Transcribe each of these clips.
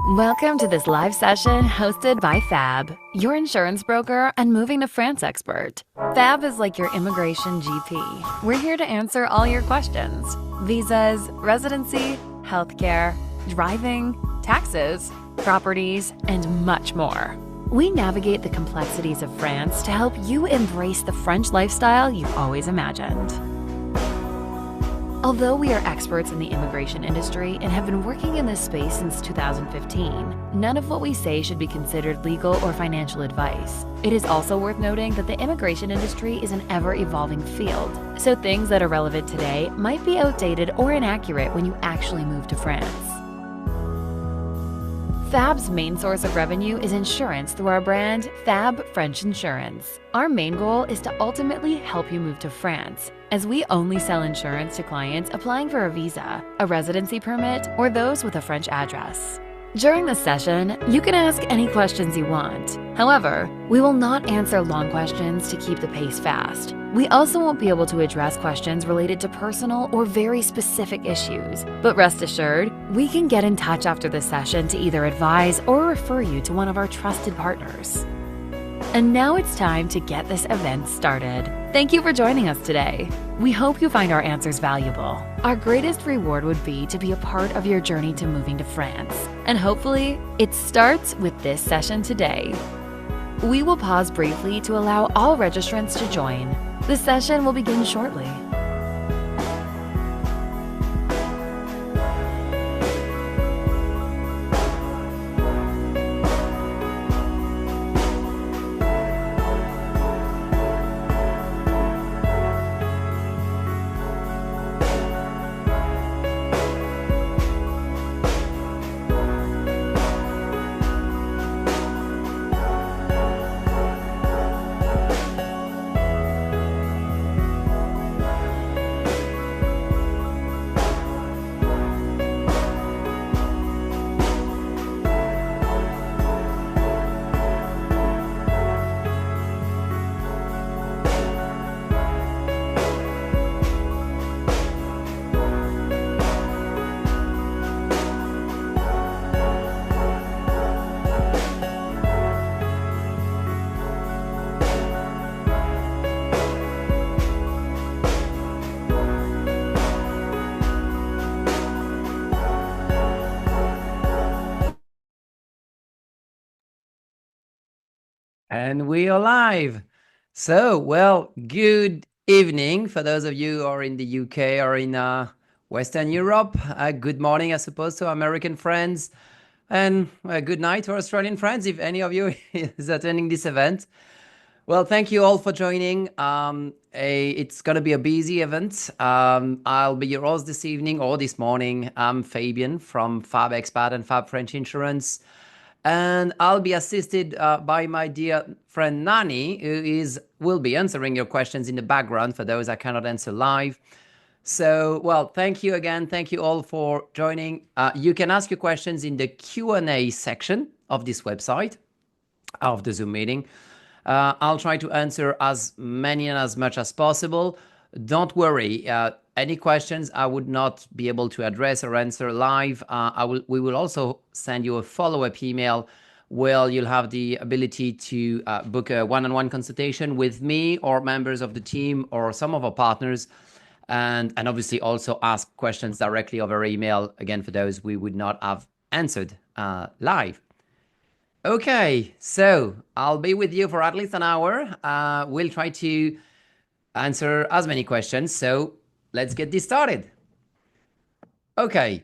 Welcome to this live session hosted by Fab, your insurance broker and moving to France expert. Fab is like your immigration GP. We're here to answer all your questions: visas, residency, healthcare, driving, taxes, properties, and much more. We navigate the complexities of France to help you embrace the French lifestyle you've always imagined. Although we are experts in the immigration industry and have been working in this space since 2015, none of what we say should be considered legal or financial advice. It is also worth noting that the immigration industry is an ever-evolving field, so things that are relevant today might be outdated or inaccurate when you actually move to France. Fab's main source of revenue is insurance through our brand, Fab French Insurance. Our main goal is to ultimately help you move to France, as we only sell insurance to clients applying for a visa, a residency permit, or those with a French address. During this session, you can ask any questions you want. However, we will not answer long questions to keep the pace fast. We also won't be able to address questions related to personal or very specific issues, but rest assured, we can get in touch after the session to either advise or refer you to one of our trusted partners. And now it's time to get this event started. Thank you for joining us today. We hope you find our answers valuable. Our greatest reward would be to be a part of your journey to moving to France. And hopefully, it starts with this session today. We will pause briefly to allow all registrants to join. The session will begin shortly. And we are live. So, well, good evening for those of you who are in the UK or in Western Europe. Good morning, I suppose, to American friends. And good night to Australian friends, if any of you is attending this event. Well, thank you all for joining. It's going to be a busy event. I'll be your host this evening or this morning. I'm Fabien from Fab Expat and Fab French Insurance. And I'll be assisted by my dear friend Nani, who will be answering your questions in the background for those I cannot answer live. So, well, thank you again. Thank you all for joining. You can ask your questions in the Q&A section of this website, of the Zoom meeting. I'll try to answer as many and as much as possible. Don't worry. Any questions I would not be able to address or answer live, we will also send you a follow-up email where you'll have the ability to book a one-on-one consultation with me or members of the team or some of our partners, and obviously also ask questions directly over email, again, for those we would not have answered live. Okay, so I'll be with you for at least an hour. We'll try to answer as many questions, so let's get this started. Okay,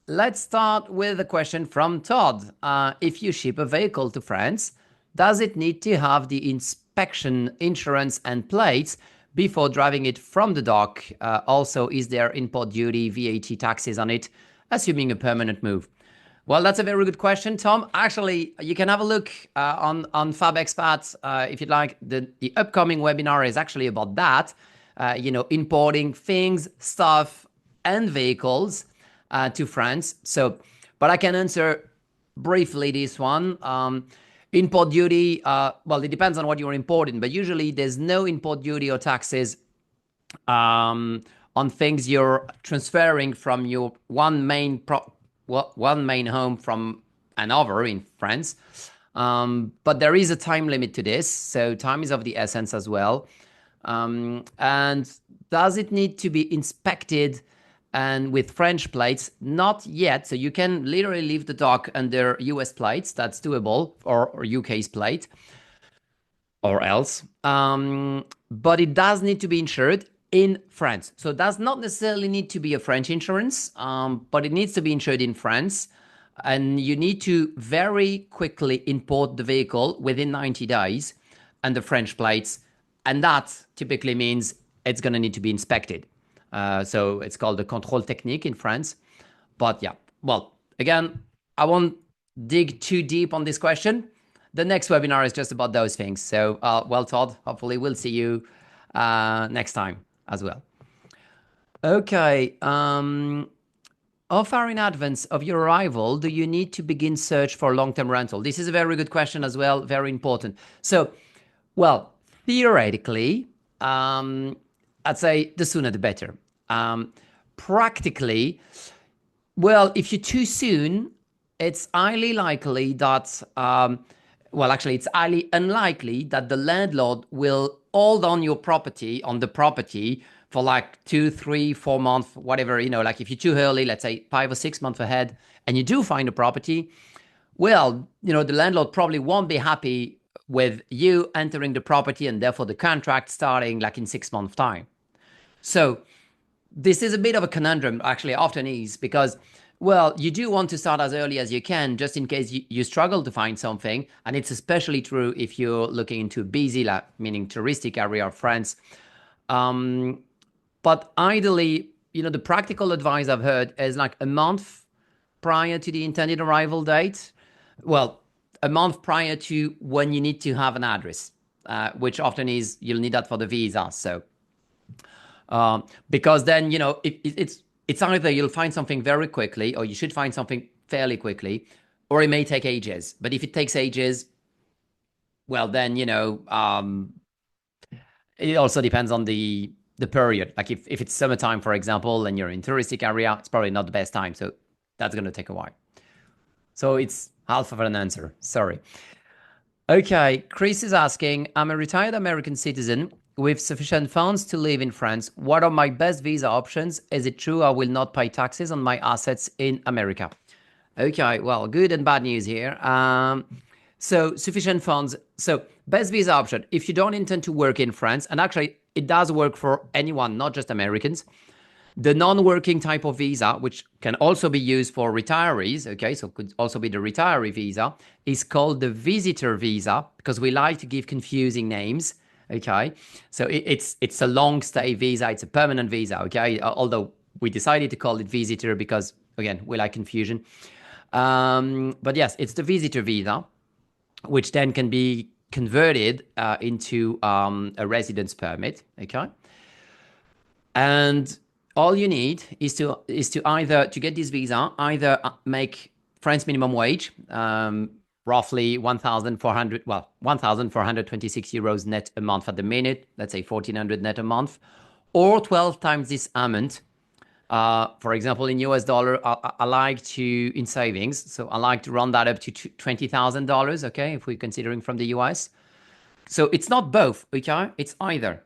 let's start with a question from Todd. If you ship a vehicle to France, does it need to have the inspection, insurance, and plates before driving it from the dock? Also, is there import duty, VAT, taxes on it, assuming a permanent move? Well, that's a very good question, Tom. Actually, you can have a look on Fab Expat if you'd like. The upcoming webinar is actually about that. Importing things, stuff, and vehicles to France. So, but I can answer briefly this one. Import duty, well, it depends on what you're importing, but usually there's no import duty or taxes on things you're transferring from your one main one main home from another in France. But there is a time limit to this, so time is of the essence as well. And does it need to be inspected and with French plates? Not yet. So you can literally leave the dog under US plates. That's doable, or UK's plate, or else. But it does need to be insured in France. So it does not necessarily need to be a French insurance, but it needs to be insured in France. And you need to very quickly import the vehicle within 90 days and the French plates. And that typically means it's going to need to be inspected. So it's called the contrôle technique in France. But yeah, well, again, I won't dig too deep on this question. The next webinar is just about those things. So, well, Todd, hopefully we'll see you next time as well. Okay. How far in advance of your arrival do you need to begin search for long-term rental? This is a very good question as well, very important. So, well, theoretically, I'd say the sooner the better. Practically, well, if you're too soon, it's highly likely that, actually, it's highly unlikely that the landlord will hold on your property, on the property, for like 2, 3, 4 months, whatever, like if you're too early, let's say 5 or 6 months ahead, and you do find a property, well, the landlord probably won't be happy with you entering the property and therefore the contract starting like in 6 months' time. So this is a bit of a conundrum, actually, often is, because, well, you do want to start as early as you can, just in case you struggle to find something. And it's especially true if you're looking into busy, meaning touristic area of France. But ideally, the practical advice I've heard is like a month prior to the intended arrival date. Well, a month prior to when you need to have an address, which often is you'll need that for the visa. So, because then, it's either you'll find something very quickly, or you should find something fairly quickly, or it may take ages. But if it takes ages, well, then, it also depends on the period. Like if it's summertime, for example, and you're in touristic area, it's probably not the best time. So that's going to take a while. So it's half of an answer. Sorry. Okay. Chris is asking, I'm a retired American citizen with sufficient funds to live in France. What are my best visa options? Is it true I will not pay taxes on my assets in America? Okay. Well, good and bad news here. So sufficient funds. So best visa option, if you don't intend to work in France, and actually it does work for anyone, not just Americans, the non-working type of visa, which can also be used for retirees, okay, so could also be the retiree visa, is called the visitor visa, because we like to give confusing names, okay? So it's a long stay visa, it's a permanent visa, okay? Although we decided to call it visitor because, again, we like confusion. But yes, it's the visitor visa, which then can be converted into a residence permit, okay? And all you need is to either, to get this visa, either make France minimum wage, roughly 1,426 euros net a month at the minute, let's say 1,400 net a month, or 12 times this amount. For example, in US dollar, I like to, in savings, so I like to run that up to $20,000, okay, if we're considering from the US. So it's not both, okay, it's either.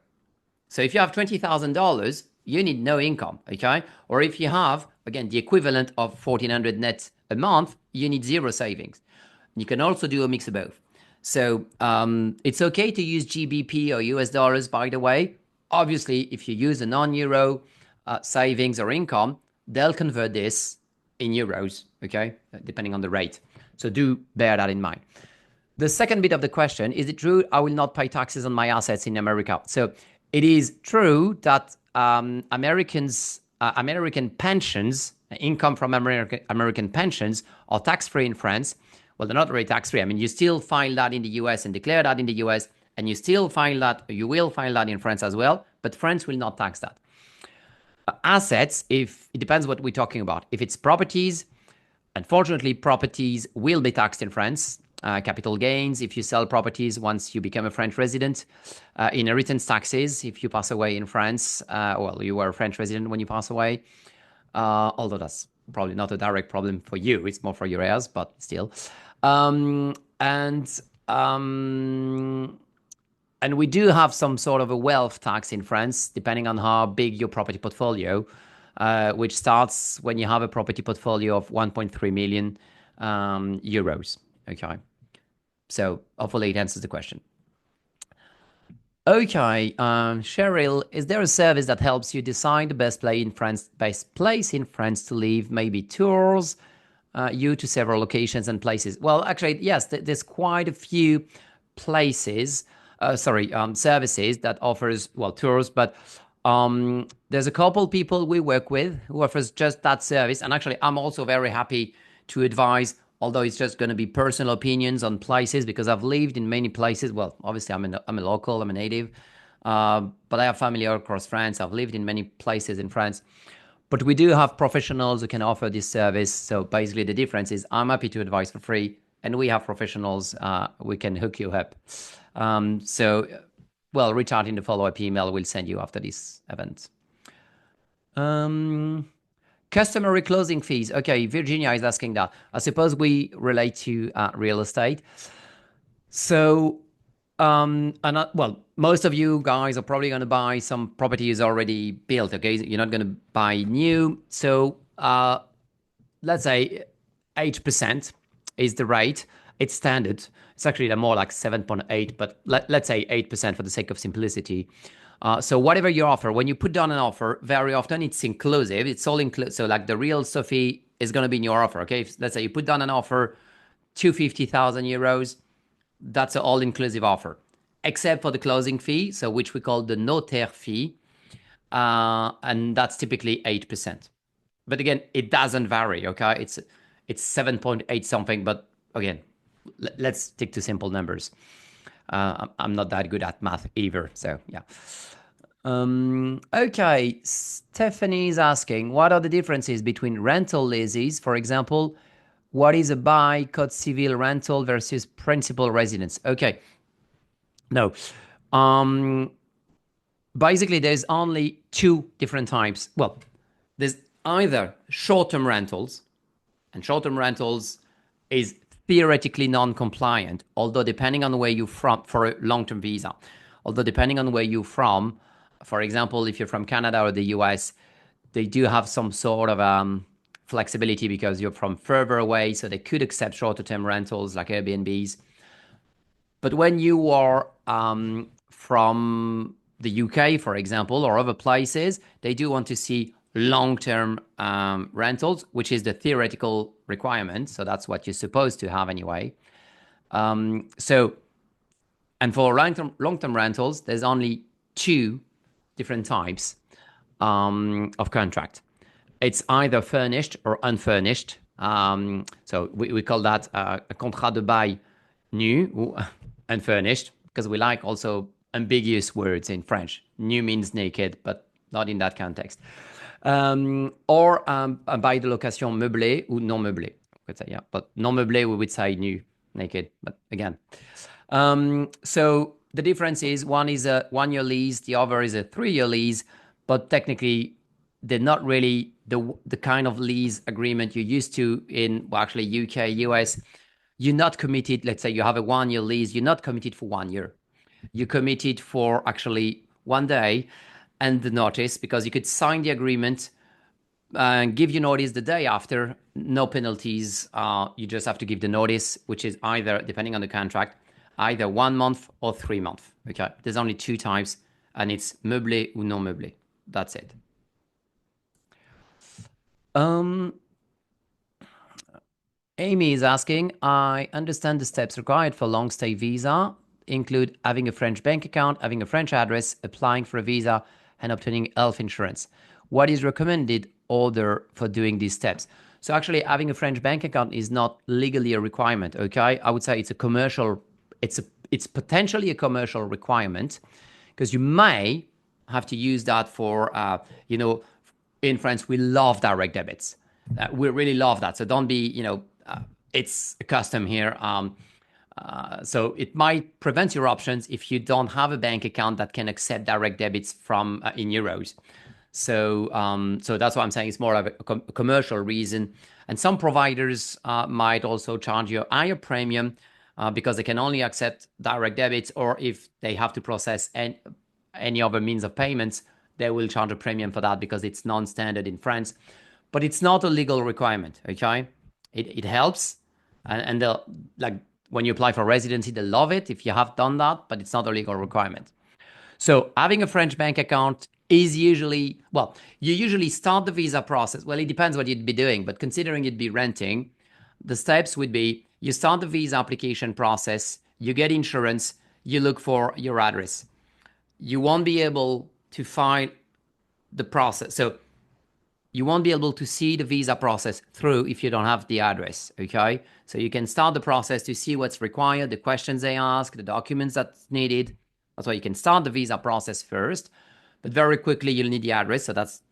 So if you have $20,000, you need no income, okay? Or if you have, again, the equivalent of 1,400 net a month, you need zero savings. You can also do a mix of both. So it's okay to use GBP or US dollars, by the way. Obviously, if you use a non-euro savings or income, they'll convert this in euros, okay, depending on the rate. So do bear that in mind. The second bit of the question, is it true I will not pay taxes on my assets in America? So it is true that American pensions, income from American pensions, are tax-free in France. Well, they're not really tax-free. I mean, you still file that in the US and declare that in the US, and you still file that, you will file that in France as well, but France will not tax that. Assets, if it depends what we're talking about. If it's properties, unfortunately, properties will be taxed in France. Capital gains, if you sell properties once you become a French resident. Inheritance taxes, if you pass away in France. Well, you were a French resident when you pass away. Although that's probably not a direct problem for you. It's more for your heirs, but still. Um, and um, and we do have some sort of a wealth tax in France, depending on how big your property portfolio, which starts when you have a property portfolio of 1.3 million euros. Okay. So hopefully it answers the question. Okay, Cheryl, is there a service that helps you decide the best place in France to live? Maybe tours you to several locations and places. Well, actually, yes, there's quite a few places, services that offers tours, but there's a couple people we work with who offers just that service, and actually, I'm also very happy to advise. Although it's just going to be personal opinions on places because I've lived in many places. Well, obviously, I'm a local, I'm a native, but I have family all across France. I've lived in many places in France. But we do have professionals who can offer this service. So basically, the difference is I'm happy to advise for free, and we have professionals we can hook you up. Reach out in the follow-up email we'll send you after this event. Customary closing fees. Okay, Virginia is asking that. I suppose we relate to real estate. So, most of you guys are probably going to buy some properties already built. Okay, you're not going to buy new. So, let's say 8% is the rate. It's standard. It's actually more like 7.8, but let's say 8% for the sake of simplicity. So whatever you offer, when you put down an offer, very often it's inclusive. It's all inclusive. So like the real Sophie is going to be in your offer. Okay, let's say you put down an offer, 250,000 euros. That's an all-inclusive offer, except for the closing fee, so which we call the notaire fee, and that's typically 8%. But again, it doesn't vary. Okay, it's 7.8 something. But again, let's stick to simple numbers. I'm not that good at math either, so yeah. Okay, Stephanie is asking, what are the differences between rental leases? For example, what is a bail code civil rental versus principal residence? Okay, no. Basically, there's only two different types. Well, there's either short-term rentals, and short-term rentals is theoretically non-compliant, although depending on where you're from, for a long-term visa, although depending on where you're from, for example, if you're from Canada or the US, they do have some sort of flexibility because you're from further away, so they could accept shorter-term rentals like Airbnbs. But when you are from the UK, for example, or other places, they do want to see long-term rentals, which is the theoretical requirement. So that's what you're supposed to have anyway. And for long-term rentals, there's only two different types of contract. It's either furnished or unfurnished. So we call that a contrat de bail nu ou unfurnished, because we like also ambiguous words in French. Nu means naked, but not in that context. Or a bail de location meublé ou non meublé. Yeah, but non meublé we would say nu, naked. But again, so the difference is one is a 1 year lease, the other is a 3 year lease, but technically they're not really the kind of lease agreement you're used to in actually UK, US. You're not committed. Let's say you have a 1 year lease. You're not committed for 1 year. You're committed for actually 1 day and the notice, because you could sign the agreement and give you notice the day after, no penalties. You just have to give the notice, which is either, depending on the contract, either 1 month or 3 months. Okay, there's only two types, and it's meublé ou non meublé. That's it. Amy is asking, I understand the steps required for long stay visa include having a French bank account, having a French address, applying for a visa, and obtaining health insurance. What is recommended order for doing these steps? So actually having a French bank account is not legally a requirement, okay? I would say it's a commercial, it's potentially a commercial requirement, because you may have to use that for, in France, we love direct debits. We really love that. So don't be, it's a custom here. So it might prevent your options if you don't have a bank account that can accept direct debits from in euros. So that's why I'm saying it's more of a commercial reason. And some providers might also charge you a higher premium because they can only accept direct debits, or if they have to process any other means of payments, they will charge a premium for that because it's non-standard in France. But it's not a legal requirement, okay? It helps, and they'll, like, when you apply for residency, they love it if you have done that, but it's not a legal requirement. So having a French bank account is usually, well, you usually start the visa process. Well, it depends what you'd be doing, but considering you'd be renting, the steps would be you start the visa application process, you get insurance, you look for your address. You won't be able to find the process. So you won't be able to see the visa process through if you don't have the address, okay? So you can start the process to see what's required, the questions they ask, the documents that's needed. That's why you can start the visa process first, but very quickly you'll need the address. So that's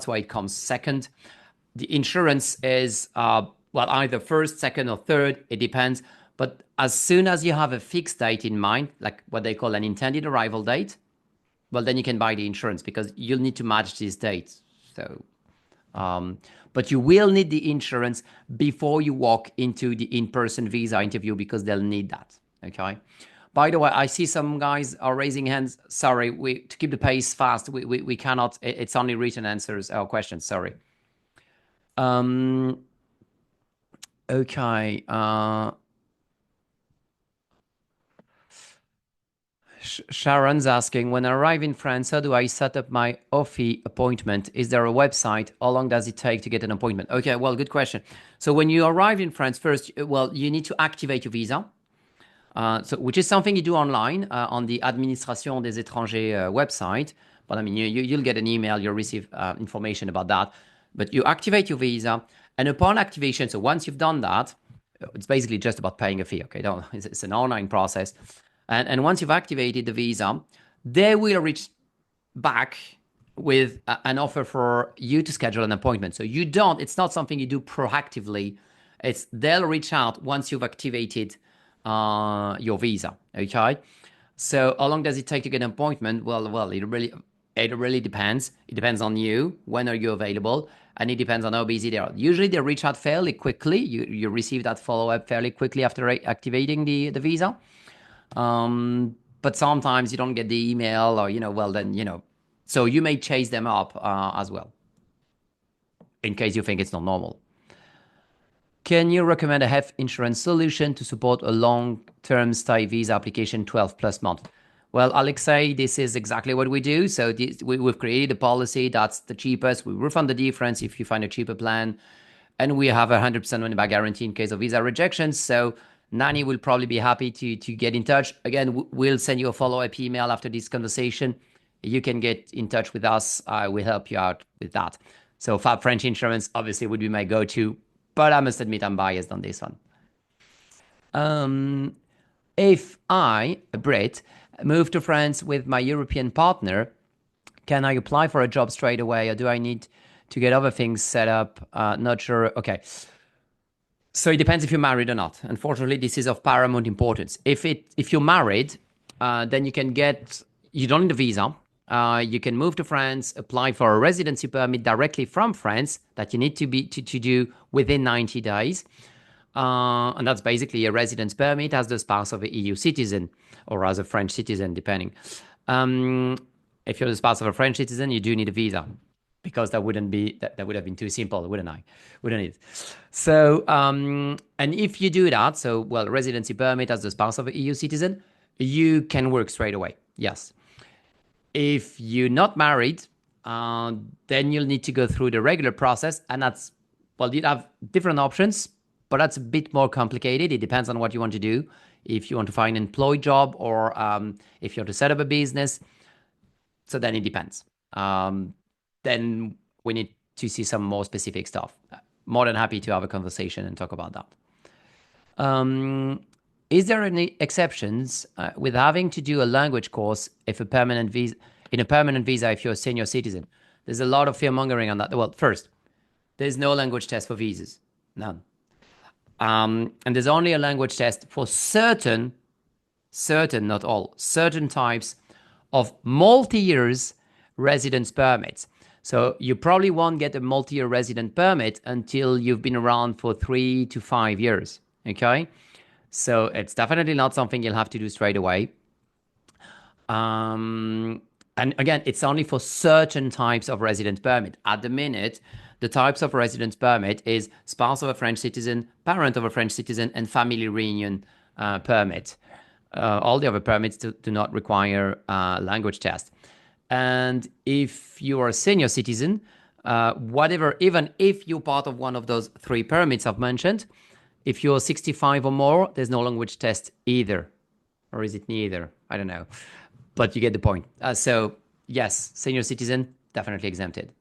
why it comes second. The insurance is, well, either first, second, or third. It depends. But as soon as you have a fixed date in mind, like what they call an intended arrival date, well, then you can buy the insurance because you'll need to match these dates. So, but you will need the insurance before you walk into the in-person visa interview because they'll need that, okay? By the way, I see some guys are raising hands. Sorry, to keep the pace fast, we cannot, it's only written answers or questions, sorry. Okay. Sharon's asking, when I arrive in France, how do I set up my OFII appointment? Is there a website? How long does it take to get an appointment? Okay, well, good question. So when you arrive in France, first, well, you need to activate your visa, which is something you do online on the Administration des Étrangers website. But I mean, you'll get an email, you'll receive information about that. But you activate your visa, and upon activation, so once you've done that, it's basically just about paying a fee, okay? It's an online process. And once you've activated the visa, they will reach back with an offer for you to schedule an appointment. So it's not something you do proactively. They'll reach out once you've activated your visa, okay? So how long does it take to get an appointment? Well, it really depends. It depends on you. When are you available? And it depends on how busy they are. Usually they reach out fairly quickly. You receive that follow-up fairly quickly after activating the visa. But sometimes you don't get the email or, well, then, so you may chase them up as well in case you think it's not normal. Can you recommend a health insurance solution to support a long-term stay visa application 12 plus months? Well, Alexei, this is exactly what we do. So we've created a policy that's the cheapest. We refund the difference if you find a cheaper plan. And we have a 100% money back guarantee in case of visa rejections. So Nani will probably be happy to get in touch. Again, we'll send you a follow-up email after this conversation. You can get in touch with us. We'll help you out with that. So Fab French Insurance obviously would be my go-to, but I must admit I'm biased on this one. If I, a Brit, move to France with my European partner, can I apply for a job straight away, or do I need to get other things set up? Not sure. Okay. So it depends if you're married or not. Unfortunately, this is of paramount importance. If you're married, then you don't need a visa. You can move to France, apply for a residency permit directly from France that you need to do within 90 days. And that's basically a residence permit as the spouse of an EU citizen or as a French citizen, depending. If you're the spouse of a French citizen, you do need a visa because that would have been too simple, wouldn't it? So, and if you do that, residency permit as the spouse of an EU citizen, you can work straight away. Yes. If you're not married, then you'll need to go through the regular process, and you have different options, but that's a bit more complicated. It depends on what you want to do. If you want to find an employed job or if you want to set up a business, so then it depends. Then we need to see some more specific stuff. More than happy to have a conversation and talk about that. Is there any exceptions with having to do a language course in a permanent visa if you're a senior citizen? There's a lot of fear-mongering on that. Well, first, there's no language test for visas. None. And there's only a language test for certain, not all, certain types of multi-years residence permits. So you probably won't get a multi-year resident permit until you've been around for 3 to 5 years. Okay. So it's definitely not something you'll have to do straight away. And again, it's only for certain types of residence permit. At the minute, the types of residence permit is spouse of a French citizen, parent of a French citizen, and family reunion permit. All the other permits do not require language test. And if you are a senior citizen, whatever, even if you're part of one of those 3 permits I've mentioned, if you're 65 or more, there's no language test either. Or is it neither? I don't know. But you get the point. So yes, senior citizen, definitely exempted.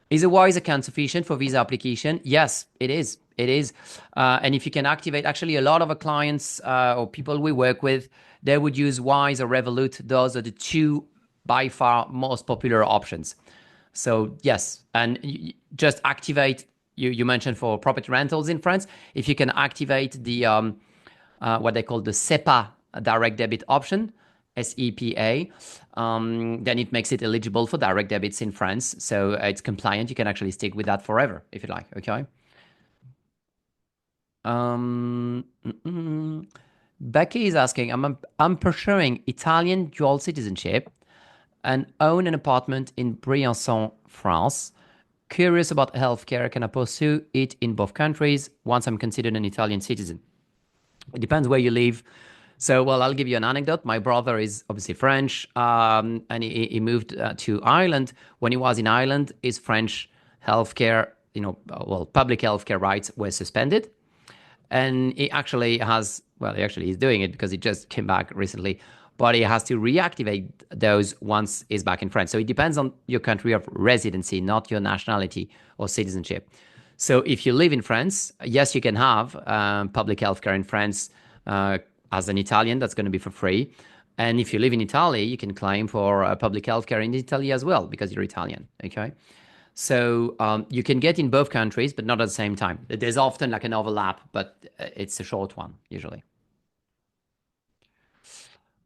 Is a WISE account sufficient for visa application? Yes, it is. It is. And if you can activate, actually, a lot of our clients or people we work with, they would use WISE or Revolut. Those are the 2 by far most popular options. So yes, and just activate, you mentioned for property rentals in France, if you can activate the what they call the SEPA direct debit option, SEPA, then it makes it eligible for direct debits in France. So it's compliant. You can actually stick with that forever if you like. Okay. Becky is asking, I'm pursuing Italian dual citizenship and own an apartment in Briançon, France. Curious about healthcare. Can I pursue it in both countries once I'm considered an Italian citizen? It depends where you live. So, well, I'll give you an anecdote. My brother is obviously French, and he moved to Ireland. When he was in Ireland, his French healthcare, public healthcare rights were suspended. And he actually he's doing it because he just came back recently, but he has to reactivate those once he's back in France. So it depends on your country of residency, not your nationality or citizenship. So if you live in France, yes, you can have public healthcare in France as an Italian. That's going to be for free. And if you live in Italy, you can claim for public healthcare in Italy as well because you're Italian. Okay. So you can get in both countries, but not at the same time. There's often like an overlap, but it's a short one usually.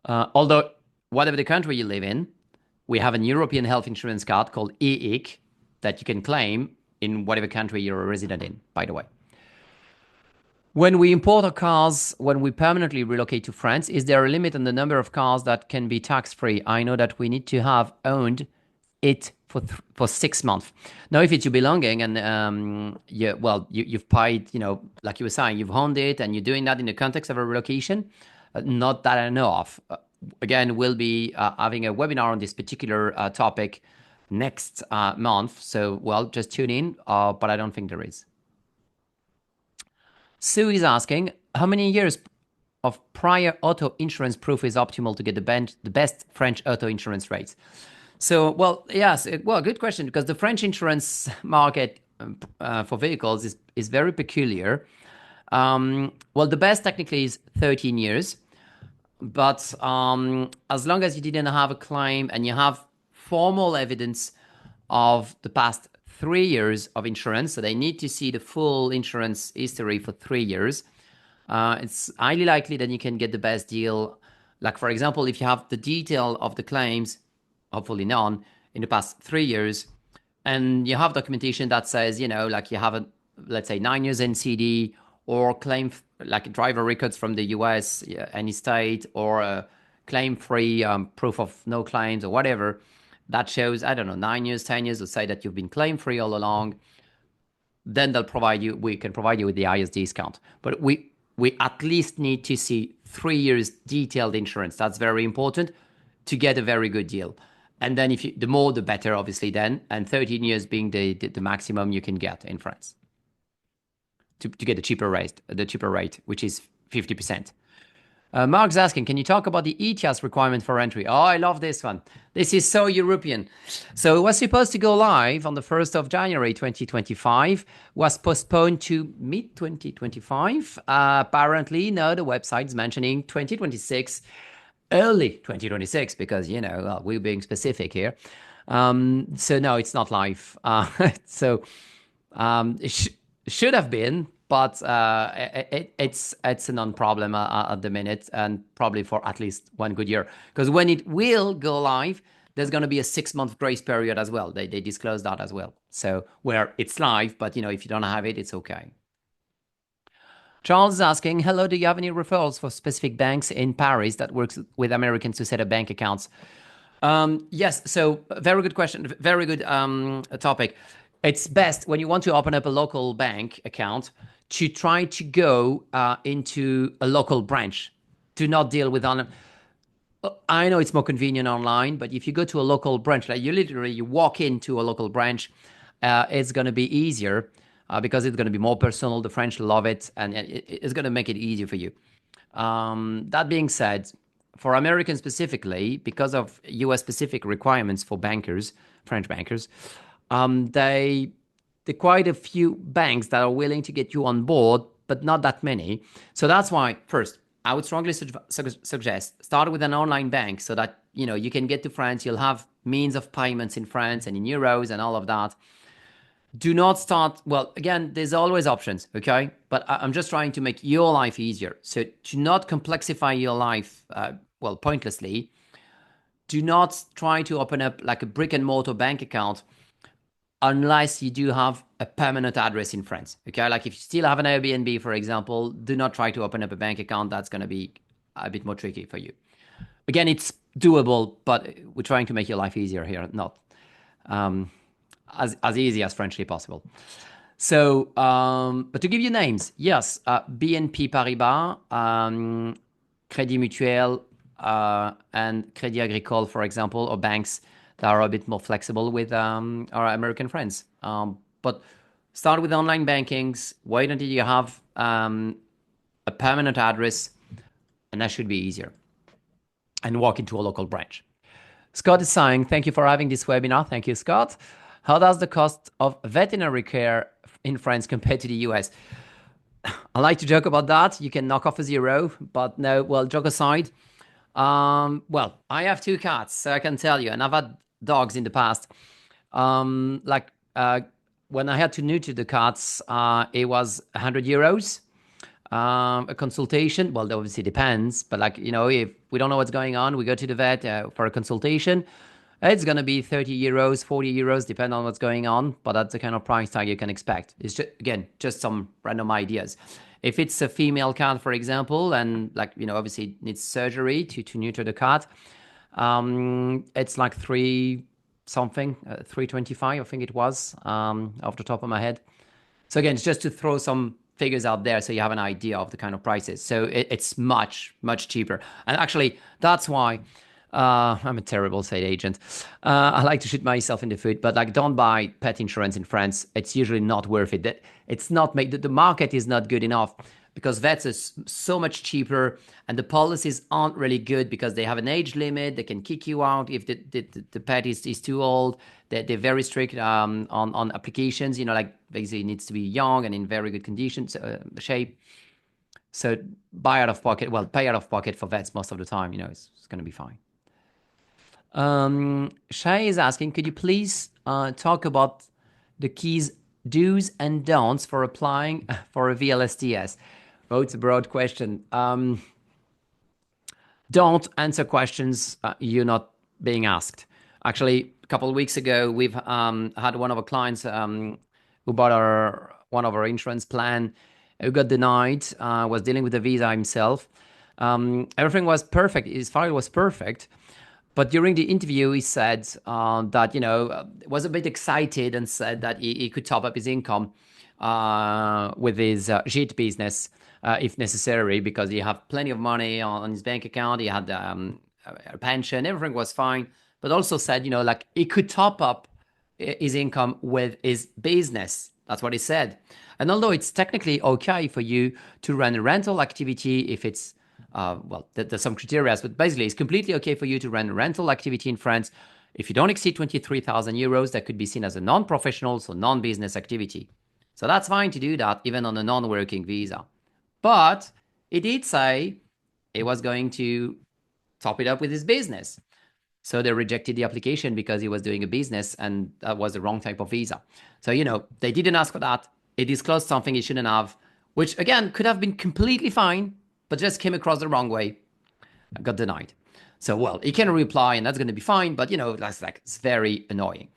Although, whatever the country you live in, we have an European health insurance card called EIC that you can claim in whatever country you're a resident in, by the way. When we import our cars, when we permanently relocate to France, is there a limit on the number of cars that can be tax-free? I know that we need to have owned it for 6 months. Now, if it's your belonging and you've paid, like you were saying, you've owned it and you're doing that in the context of a relocation, not that I know of. Again, we'll be having a webinar on this particular topic next month. So, well, just tune in, but I don't think there is. Sue is asking, how many years of prior auto insurance proof is optimal to get the best French auto insurance rates? So, well, yes, good question, because the French insurance market for vehicles is very peculiar. Well, the best technically is 13 years, but as long as you didn't have a claim and you have formal evidence of the past 3 years of insurance, so they need to see the full insurance history for 3 years, it's highly likely that you can get the best deal. Like, for example, if you have the detail of the claims, hopefully none, in the past 3 years, and you have documentation that says, like you have let's say 9 years NCD, or claim like driver records from the US, any state, or a claim-free proof of no claims or whatever, that shows, I don't know, 9 years, 10 years, let's say that you've been claim-free all along, then we can provide you with the highest discount. But we at least need to see 3 years detailed insurance. That's very important to get a very good deal. And then the more, the better, obviously then, and 13 years being the maximum you can get in France to get the cheaper rate, which is 50%. Mark's asking, can you talk about the ETIAS requirement for entry? Oh, I love this one. This is so European. So it was supposed to go live on the 1st of January 2025, was postponed to mid-2025. Apparently, now the website's mentioning 2026, early 2026, because, we're being specific here. So no, it's not live. So it should have been, but it's a non-problem at the minute, and probably for at least one good year. Because when it will go live, there's going to be a 6-month grace period as well. They disclose that as well. So where it's live, but if you don't have it, it's okay. Charles is asking, hello, do you have any referrals for specific banks in Paris that works with Americans to set up bank accounts? Yes, so very good question, very good topic. It's best when you want to open up a local bank account to try to go into a local branch. Do not deal with online. I know it's more convenient online, but if you go to a local branch, like you walk into a local branch, it's going to be easier because it's going to be more personal. The French love it, and it's going to make it easier for you. That being said, for Americans specifically, because of US specific requirements for bankers, French bankers, there are quite a few banks that are willing to get you on board, but not that many. So that's why, first, I would strongly suggest start with an online bank so that you can get to France. You'll have means of payments in France and in euros and all of that. Do not start. Well, again, there's always options, okay? But I'm just trying to make your life easier. So to not complexify your life, pointlessly. Do not try to open up like a brick and mortar bank account unless you do have a permanent address in France. Okay, like if you still have an Airbnb, for example, do not try to open up a bank account. That's going to be a bit more tricky for you. Again, it's doable, but we're trying to make your life easier here, not as easy as Frenchly possible. So, but to give you names, yes, BNP Paribas, Crédit Mutuel, and Crédit Agricole, for example, or banks that are a bit more flexible with our American friends. But start with online bankings, wait until you have a permanent address, and that should be easier. And walk into a local branch. Scott is saying, thank you for having this webinar. Thank you, Scott. How does the cost of veterinary care in France compare to the US? I like to joke about that. You can knock off a zero, but no, well, joke aside. I have 2 cats, so I can tell you, and I've had dogs in the past. When I had to neuter the cats, it was 100 euros. A consultation, well, that obviously depends, but if we don't know what's going on, we go to the vet for a consultation. It's going to be 30 euros, 40 euros, depending on what's going on, but that's the kind of price tag you can expect. It's just, again, just some random ideas. If it's a female cat, for example, and obviously needs surgery to neuter the cat, it's like 325, I think it was, off the top of my head. So again, it's just to throw some figures out there so you have an idea of the kind of prices. So it's much, much cheaper. And actually, that's why I'm a terrible estate agent. I like to shoot myself in the foot, but don't buy pet insurance in France. It's usually not worth it. It's not the market is not good enough because vets are so much cheaper and the policies aren't really good because they have an age limit. They can kick you out if the pet is too old. They're very strict on applications. Basically it needs to be young and in very good conditions, shape. So pay out of pocket for vets most of the time. It's going to be fine. Shay is asking, could you please talk about the keys, do's and don'ts for applying for a VLSTS? Oh, it's a broad question. Don't answer questions you're not being asked. Actually, a couple of weeks ago, we've had one of our clients who bought one of our insurance plan, who got denied, was dealing with the visa himself. Everything was perfect. His file was perfect. But during the interview, he said that, was a bit excited and said that he could top up his income with his JIT business if necessary, because he had plenty of money on his bank account. He had a pension. Everything was fine. But also said, he could top up his income with his business. That's what he said. And although it's technically okay for you to run a rental activity if it's there's some criteria, but basically it's completely okay for you to run a rental activity in France. If you don't exceed 23,000 euros, that could be seen as a non-professional, so non-business activity. So that's fine to do that, even on a non-working visa. But he did say he was going to top it up with his business. So they rejected the application because he was doing a business and that was the wrong type of visa. So, they didn't ask for that. He disclosed something he shouldn't have, which again could have been completely fine, but just came across the wrong way. I got denied. So, well, he can reply and that's going to be fine, but that's like, it's very annoying.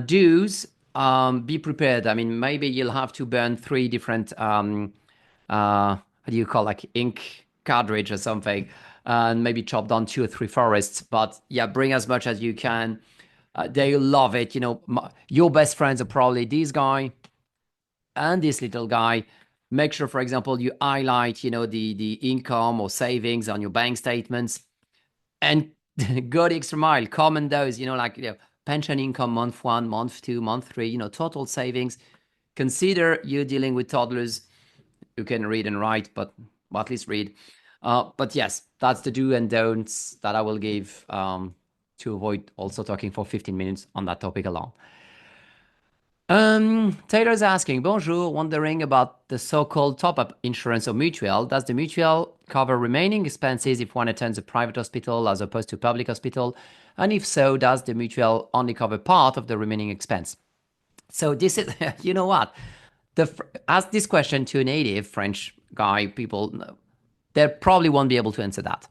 Dues, be prepared. I mean, maybe you'll have to burn three different, how do you call, like ink cartridge or something, and maybe chop down 2 or 3 forests. But yeah, bring as much as you can. They love it. Your best friends are probably this guy and this little guy. Make sure, for example, you highlight, the income or savings on your bank statements, and go the extra mile. Comment those, like pension income month 1, month 2, month 3, total savings. Consider you dealing with toddlers who can read and write, but at least read. But yes, that's the do and don'ts that I will give to avoid also talking for 15 minutes on that topic alone. Taylor's asking, bonjour, wondering about the so-called top-up insurance or mutual. Does the mutual cover remaining expenses if one attends a private hospital as opposed to a public hospital? And if so, does the mutual only cover part of the remaining expense? So this is, you know what? Ask this question to a native French guy, people, they probably won't be able to answer that.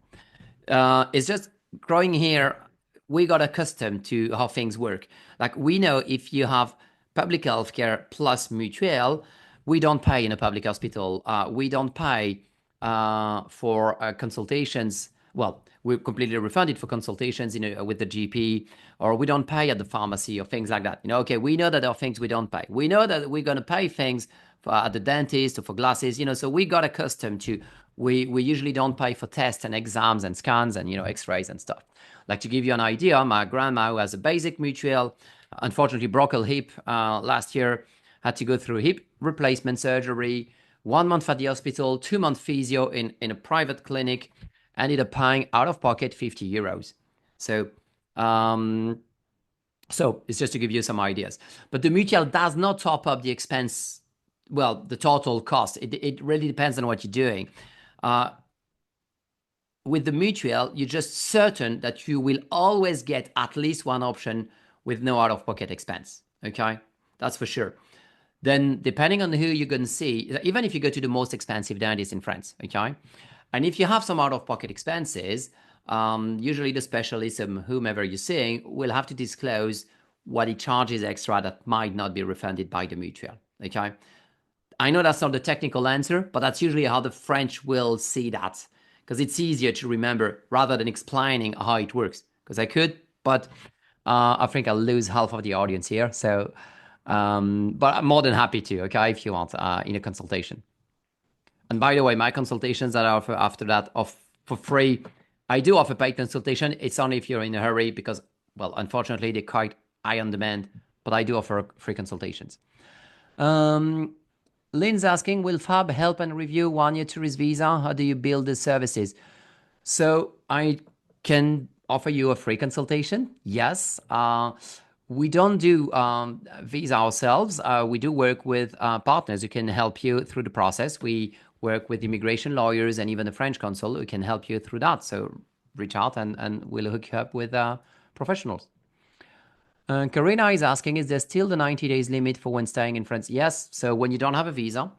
It's just growing here, we got accustomed to how things work. Like we know if you have public healthcare plus mutual, we don't pay in a public hospital. We don't pay for consultations. Well, we're completely refunded for consultations, with the GP, or we don't pay at the pharmacy or things like that. Okay, we know that there are things we don't pay. We know that we're going to pay things at the dentist or for glasses, so we got accustomed to, we usually don't pay for tests and exams and scans and, x-rays and stuff. Like to give you an idea, my grandma who has a basic mutual, unfortunately broke her hip last year, had to go through hip replacement surgery, 1 month at the hospital, 2 month physio in a private clinic, ended up paying out of pocket 50 euros. So it's just to give you some ideas. But the mutual does not top up the expense, well, the total cost. It really depends on what you're doing. With the mutual, you're just certain that you will always get at least one option with no out-of-pocket expense, okay? That's for sure. Then, depending on who you're going to see, even if you go to the most expensive dentist in France, okay? And if you have some out-of-pocket expenses, usually the specialist, whomever you're seeing, will have to disclose what he charges extra that might not be refunded by the mutual, okay? I know that's not the technical answer, but that's usually how the French will see that, because it's easier to remember rather than explaining how it works. Because I could, but I think I'll lose half of the audience here. So, but I'm more than happy to, okay, if you want, in a consultation. And by the way, my consultations that I offer after that for free, I do offer paid consultation. It's only if you're in a hurry because, well, unfortunately, they're quite high on demand, but I do offer free consultations. Lynn's asking, will Fab help and review 1-year tourist visa? How do you build the services? So I can offer you a free consultation. Yes. We don't do visa ourselves. We do work with partners who can help you through the process. We work with immigration lawyers and even the French consul who can help you through that. So reach out and we'll hook you up with professionals. Karina is asking, is there still the 90 days limit for when staying in France? Yes. So when you don't have a visa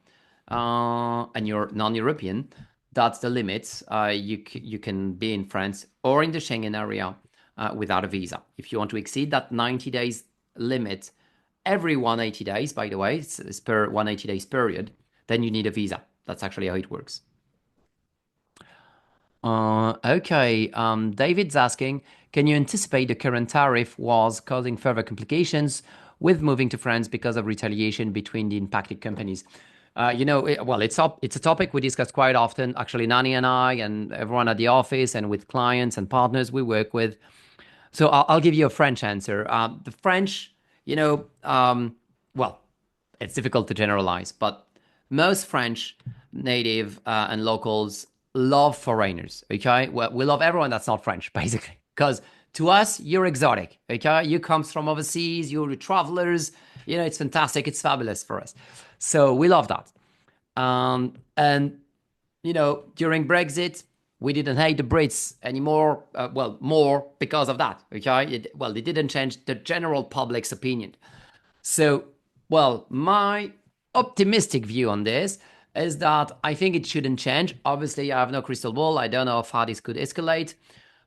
and you're non-European, that's the limit. You can be in France or in the Schengen area without a visa. If you want to exceed that 90 days limit every 180 days, by the way, it's per 180 days period, then you need a visa. That's actually how it works. Okay. David's asking, can you anticipate the current tariff was causing further complications with moving to France because of retaliation between the impacted companies? It's a topic we discuss quite often. Actually, Nani and I and everyone at the office and with clients and partners we work with. So I'll give you a French answer. The French, it's difficult to generalize, but most French native and locals love foreigners, okay? Well, we love everyone that's not French, basically, because to us, you're exotic, okay? You come from overseas, you're travelers, it's fantastic, it's fabulous for us. So we love that. And, during Brexit, we didn't hate the Brits anymore, more because of that, okay? They didn't change the general public's opinion. So, my optimistic view on this is that I think it shouldn't change. Obviously, I have no crystal ball. I don't know how far this could escalate.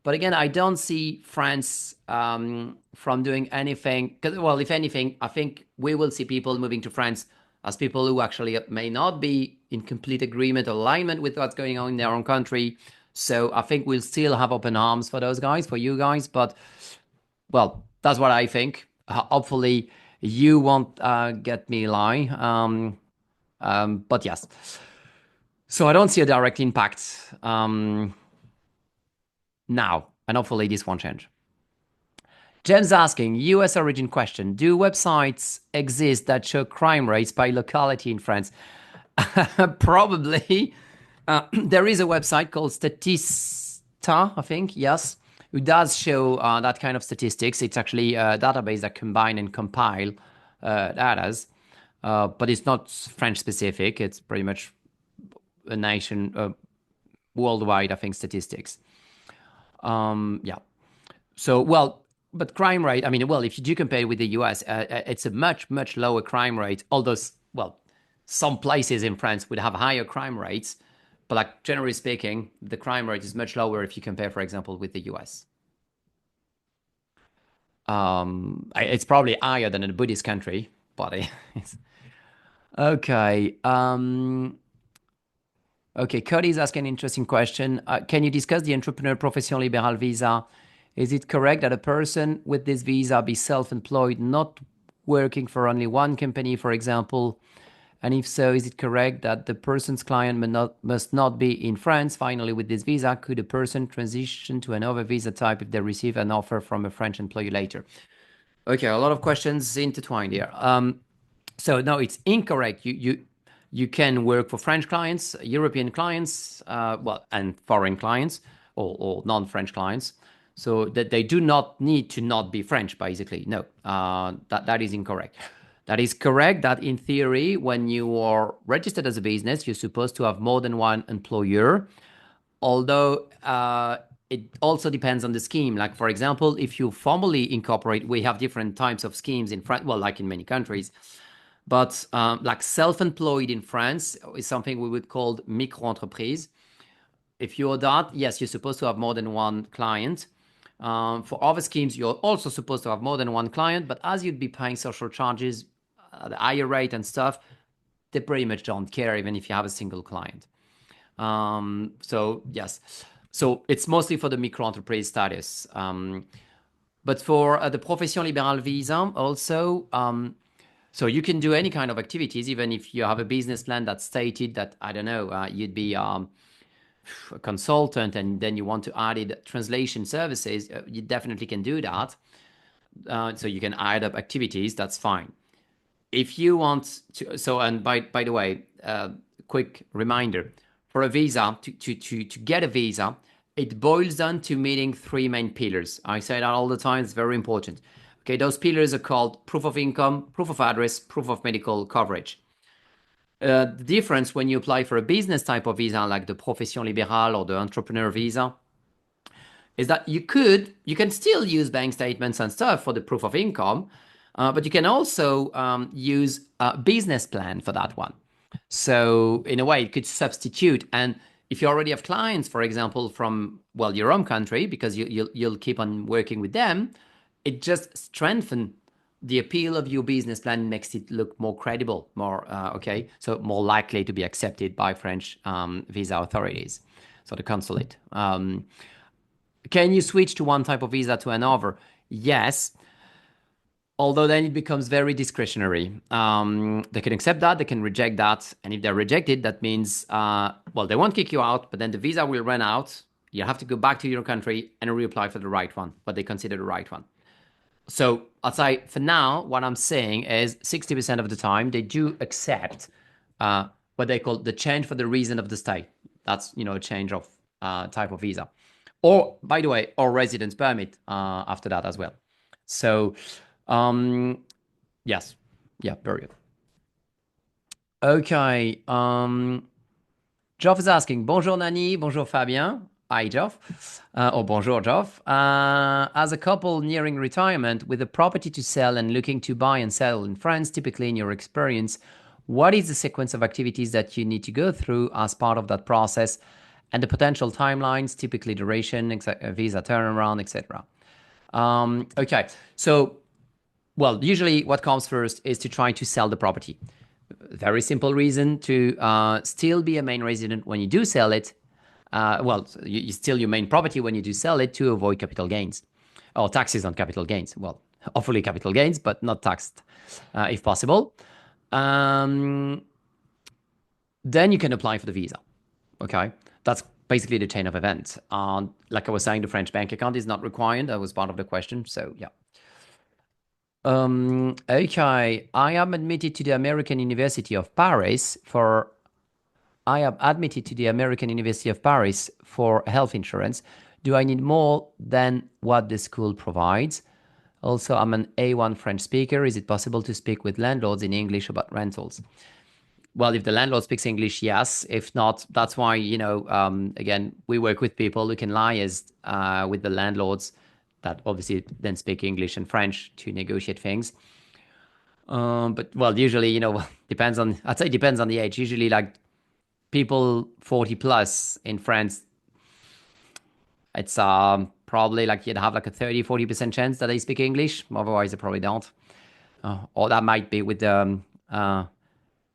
But again, I don't see France from doing anything. Well, if anything, I think we will see people moving to France as people who actually may not be in complete agreement or alignment with what's going on in their own country. So I think we'll still have open arms for those guys, for you guys. But, well, that's what I think. Hopefully, you won't get me lie. But yes. So I don't see a direct impact now. And hopefully this won't change. Jen's asking, US origin question. Do websites exist that show crime rates by locality in France? Probably. There is a website called Statista, I think, yes, who does show that kind of statistics. It's actually a database that combine and compile data, but it's not French specific. It's pretty much a nation, worldwide, I think, statistics. Yeah. So, well, but crime rate, I mean, well, if you do compare it with the US, it's a much, much lower crime rate. Although, well, some places in France would have higher crime rates. But like generally speaking, the crime rate is much lower if you compare, for example, with the US. It's probably higher than in a Buddhist country, but it's... Okay. Okay, Cody's asking an interesting question. Can you discuss the entrepreneur profession libérale visa? Is it correct that a person with this visa be self-employed, not working for only one company, for example? And if so, is it correct that the person's client must not be in France? Finally, with this visa, could a person transition to another visa type if they receive an offer from a French employer later? Okay, a lot of questions intertwined here. So no, it's incorrect. You can work for French clients, European clients, well, and foreign clients or non-French clients. So that they do not need to not be French, basically. No, that is incorrect. That is correct that in theory, when you are registered as a business, you're supposed to have more than one employer. Although it also depends on the scheme. Like, for example, if you formally incorporate, we have different types of schemes in France, well, like in many countries. But like self-employed in France is something we would call micro-entreprise. If you're that, yes, you're supposed to have more than one client. For other schemes, you're also supposed to have more than one client, but as you'd be paying social charges at a higher rate and stuff, they pretty much don't care even if you have a single client. So yes, so it's mostly for the micro-entreprise status. But for the profession libérale visa also, so you can do any kind of activities, even if you have a business plan that stated that, I don't know, you'd be a consultant and then you want to add it translation services, you definitely can do that. So you can add up activities, that's fine. If you want to, so, and by the way, quick reminder, for a visa, to get a visa, it boils down to meeting three main pillars. I say that all the time, it's very important. Okay, those pillars are called proof of income, proof of address, proof of medical coverage. The difference when you apply for a business type of visa, like the profession libérale or the entrepreneur visa, is that you can still use bank statements and stuff for the proof of income, but you can also use a business plan for that one. So in a way, it could substitute. And if you already have clients, for example, from, well, your own country, because you'll keep on working with them, it just strengthens the appeal of your business plan, makes it look more credible, more, okay, so more likely to be accepted by French visa authorities, so the consulate. Can you switch to one type of visa to another? Yes, although then it becomes very discretionary. They can accept that, they can reject that, and if they're rejected, that means, well, they won't kick you out, but then the visa will run out. You have to go back to your country and reapply for the right one, what they consider the right one. So I'd say for now, what I'm saying is 60% of the time they do accept what they call the change for the reason of the stay. That's, a change of type of visa. Or, by the way, or residence permit after that as well. So, yes. Yeah, very good. Okay. Geoff is asking, bonjour Nani, bonjour Fabien. Hi, Geoff. Or bonjour, Geoff. As a couple nearing retirement with a property to sell and looking to buy and sell in France, typically in your experience, what is the sequence of activities that you need to go through as part of that process? and the potential timelines, typically duration, visa turnaround, etc. Okay, so well, usually what comes first is to try to sell the property. Very simple reason to still be a main resident when you do sell it. You still your main property when you do sell it to avoid capital gains or taxes on capital gains. Well, hopefully capital gains, but not taxed if possible. Then you can apply for the visa. Okay, that's basically the chain of events. Like I was saying, the French bank account is not required. That was part of the question. So yeah. Okay, I am admitted to the American University of Paris for health insurance. Do I need more than what the school provides? Also, I'm an A1 French speaker. Is it possible to speak with landlords in English about rentals? Well, if the landlord speaks English, yes. If not, that's why, again, we work with people who can liaise with the landlords that obviously then speak English and French to negotiate things. But well, usually, I'd say it depends on the age. Usually like people 40 plus in France, it's probably like you'd have like a 30-40% chance that they speak English. Otherwise, they probably don't. Or that might be with the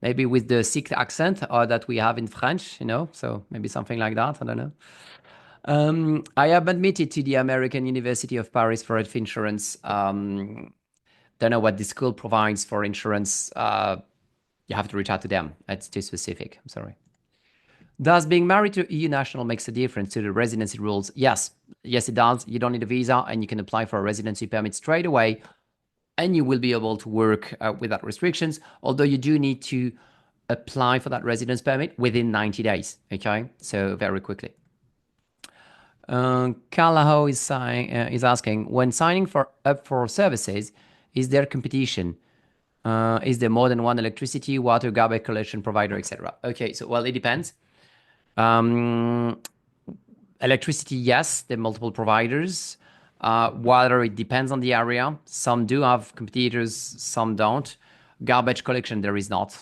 maybe with the thick accent that we have in French, so maybe something like that. I don't know. I am admitted to the American University of Paris for health insurance. Don't know what the school provides for insurance. You have to reach out to them. It's too specific. I'm sorry. Does being married to EU national makes a difference to the residency rules? Yes, it does. You don't need a visa and you can apply for a residency permit straight away and you will be able to work without restrictions, although you do need to apply for that residence permit within 90 days, okay? So very quickly. Calaho is asking, when signing up for services, is there competition? Is there more than one electricity, water, garbage collection provider, etc.? Okay, so well, it depends. Electricity, yes, there are multiple providers. Water, it depends on the area. Some do have competitors, some don't. Garbage collection, there is not.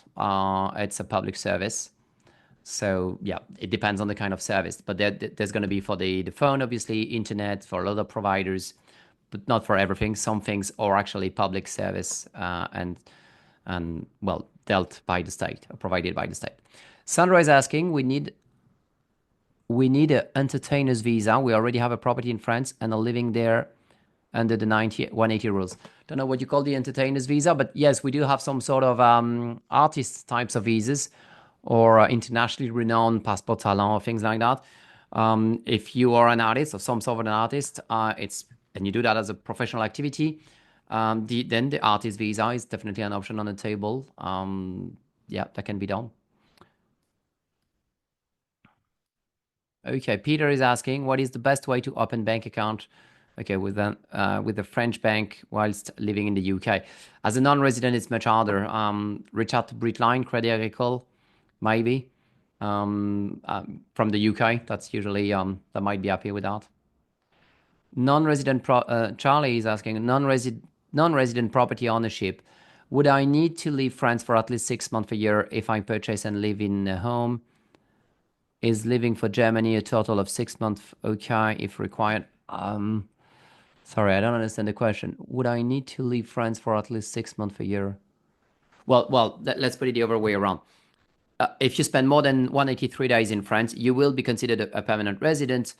It's a public service. So yeah, it depends on the kind of service. But there's going to be for the phone, obviously, internet, for a lot of providers, but not for everything. Some things are actually public service and well, dealt by the state, or provided by the state. Sandra is asking, we need an entertainer's visa. We already have a property in France and are living there under the 180 rules. Don't know what you call the entertainer's visa, but yes, we do have some sort of artist types of visas or internationally renowned passport talent or things like that. If you are an artist or some sort of an artist, and you do that as a professional activity, then the artist visa is definitely an option on the table. Yeah, that can be done. Okay, Peter is asking, what is the best way to open bank account? Okay, with the French bank whilst living in the UK. As a non-resident, it's much harder. Reach out to Britline, Crédit Agricole, maybe from the UK. That's usually that might be happy with that. Non-resident Charlie is asking, non-resident property ownership. Would I need to leave France for at least 6 months a year if I purchase and live in a home? Is living for Germany a total of 6 months okay if required? Sorry, I don't understand the question. Would I need to leave France for at least 6 months a year? Well, let's put it the other way around. If you spend more than 183 days in France, you will be considered a permanent resident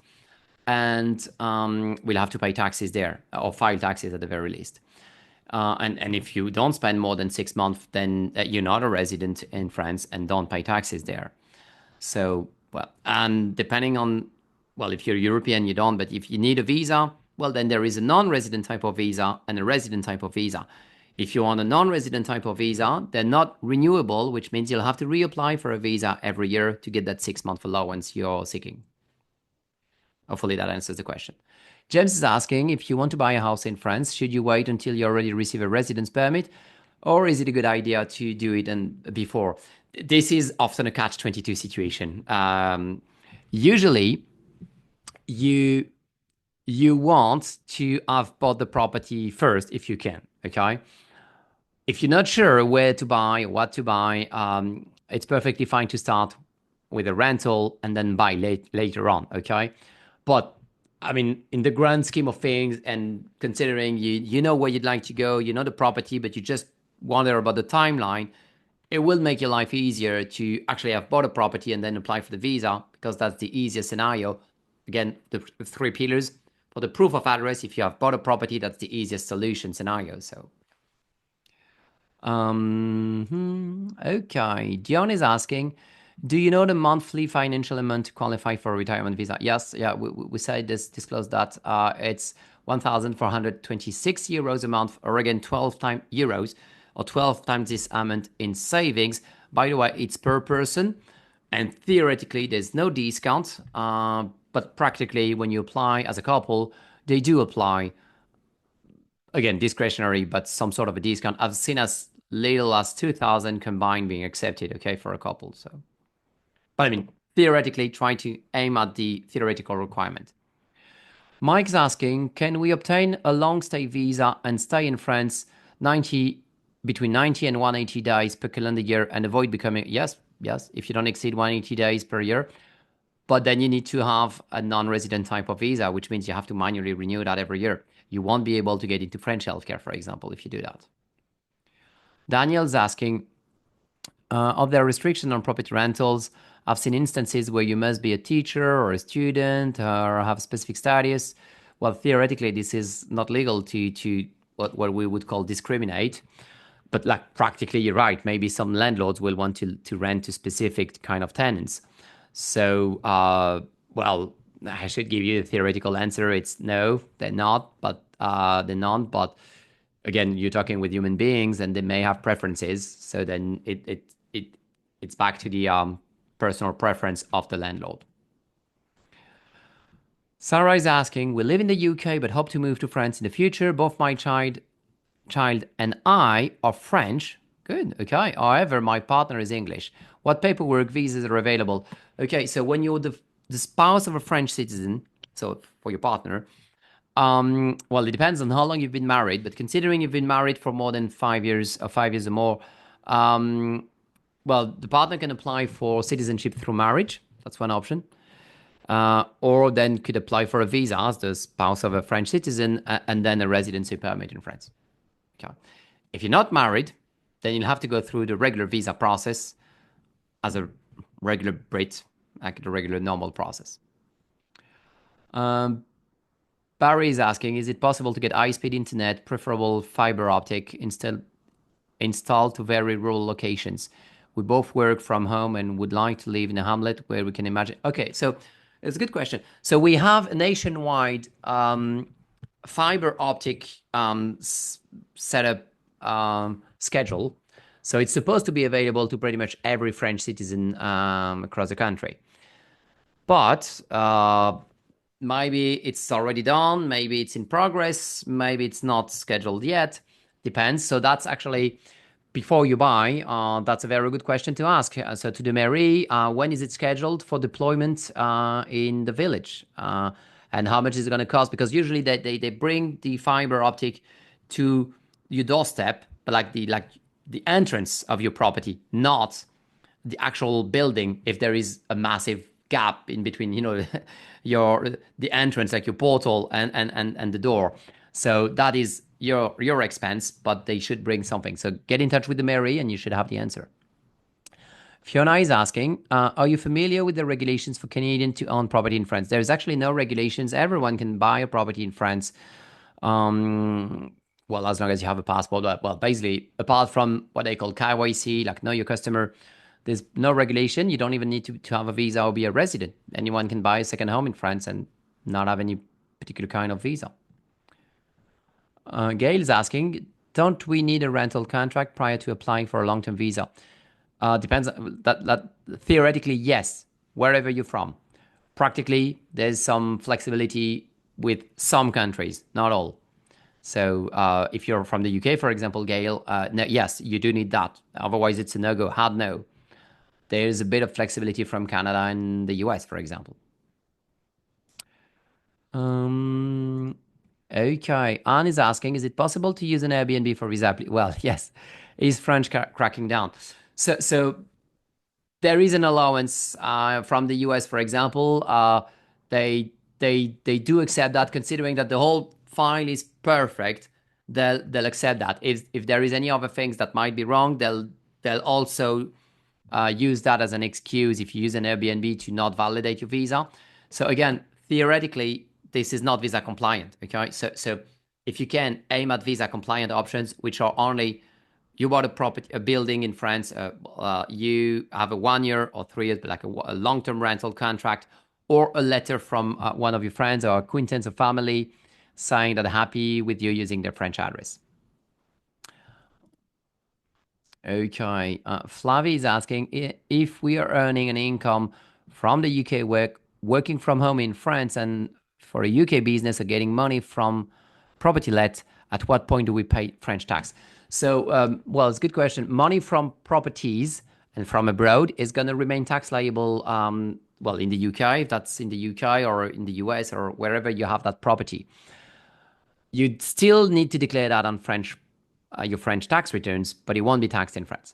and will have to pay taxes there or file taxes at the very least. And if you don't spend more than 6 months, then you're not a resident in France and don't pay taxes there. So, well, and depending on, well, if you're European, you don't, but if you need a visa, well, then there is a non-resident type of visa and a resident type of visa. If you're on a non-resident type of visa, they're not renewable, which means you'll have to reapply for a visa every year to get that 6-month allowance you're seeking. Hopefully that answers the question. James is asking, if you want to buy a house in France, should you wait until you already receive a residence permit, or is it a good idea to do it before? This is often a catch-22 situation. Usually, you want to have bought the property first if you can, okay? If you're not sure where to buy, what to buy, it's perfectly fine to start with a rental and then buy later on, okay? But I mean, in the grand scheme of things, and considering you know where you'd like to go, you know the property, but you just wonder about the timeline, it will make your life easier to actually have bought a property and then apply for the visa, because that's the easiest scenario. Again, the three pillars for the proof of address. If you have bought a property, that's the easiest solution scenario. So okay. Dion is asking, do you know the monthly financial amount to qualify for a retirement visa? Yes, yeah, we said this, disclose that. It's 1,426 euros a month, or again, 12 times euros, or 12 times this amount in savings. By the way, it's per person, and theoretically, there's no discount. But practically, when you apply as a couple, they do apply, again, discretionary, but some sort of a discount. I've seen as little as 2,000 combined being accepted, okay, for a couple. So, but I mean, theoretically, try to aim at the theoretical requirement. Mike's asking, can we obtain a long stay visa and stay in France between 90 and 180 days per calendar year and avoid becoming, yes, if you don't exceed 180 days per year. But then you need to have a non-resident type of visa, which means you have to manually renew that every year. You won't be able to get into French healthcare, for example, if you do that. Daniel's asking, are there restrictions on property rentals? I've seen instances where you must be a teacher or a student or have specific status. Well, theoretically, this is not legal to what we would call discriminate. But like practically, you're right. Maybe some landlords will want to rent to specific kind of tenants. So, well, I should give you a theoretical answer. It's no, they're not, but they're not. But again, you're talking with human beings, and they may have preferences. So then it's back to the personal preference of the landlord. Sarah is asking, we live in the UK but hope to move to France in the future. Both my child and I are French. Good, okay. However, my partner is English. What paperwork, visas are available? Okay, so when you're the spouse of a French citizen, so for your partner, well, it depends on how long you've been married, but considering you've been married for more than 5 years or 5 years or more, well, the partner can apply for citizenship through marriage. That's one option. Or then could apply for a visa as the spouse of a French citizen and then a residency permit in France. Okay. If you're not married, then you'll have to go through the regular visa process as a regular Brit, like the regular normal process. Barry is asking, is it possible to get high-speed internet, preferable fiber optic, installed to very rural locations? We both work from home and would like to live in a hamlet where we can imagine. Okay, so it's a good question. So we have a nationwide fiber optic setup schedule. So it's supposed to be available to pretty much every French citizen across the country. But maybe it's already done, maybe it's in progress, maybe it's not scheduled yet. Depends. So that's actually, before you buy, that's a very good question to ask. So to the mairie, when is it scheduled for deployment in the village? And how much is it going to cost? Because usually they bring the fiber optic to your doorstep, but like the entrance of your property, not the actual building. If there is a massive gap in between, you know, the entrance, like your portal and the door. So that is your expense, but they should bring something. So get in touch with the mairie and you should have the answer. Fiona is asking, are you familiar with the regulations for Canadians to own property in France? There's actually no regulations. Everyone can buy a property in France. Well, as long as you have a passport. Well, basically, apart from what they call KYC, like know your customer, there's no regulation. You don't even need to have a visa or be a resident. Anyone can buy a second home in France and not have any particular kind of visa. Gail is asking, don't we need a rental contract prior to applying for a long-term visa? Depends. That theoretically, yes, wherever you're from. Practically, there's some flexibility with some countries, not all. So if you're from the UK, for example, Gail, no, yes, you do need that. Otherwise, it's a no-go, hard no. There's a bit of flexibility from Canada and the US, for example. Okay, Anne is asking, is it possible to use an Airbnb for visa? Well, yes. Is French cracking down? So there is an allowance from the US, for example. They do accept that, considering that the whole file is perfect. They'll accept that. If there is any other things that might be wrong, they'll also use that as an excuse if you use an Airbnb to not validate your visa. So again, theoretically, this is not visa compliant. Okay, so if you can aim at visa compliant options, which are only you bought a building in France, you have a 1 year or 3 years, like a long-term rental contract, or a letter from one of your friends or acquaintance or family saying that they're happy with you using their French address. Okay, Flavie is asking if we are earning an income from the UK working from home in France and for a UK business or getting money from property let, at what point do we pay French tax? So, well, it's a good question. Money from properties and from abroad is going to remain tax liable, well, in the UK, if that's in the UK or in the US or wherever you have that property. You'd still need to declare that on your French tax returns, but it won't be taxed in France.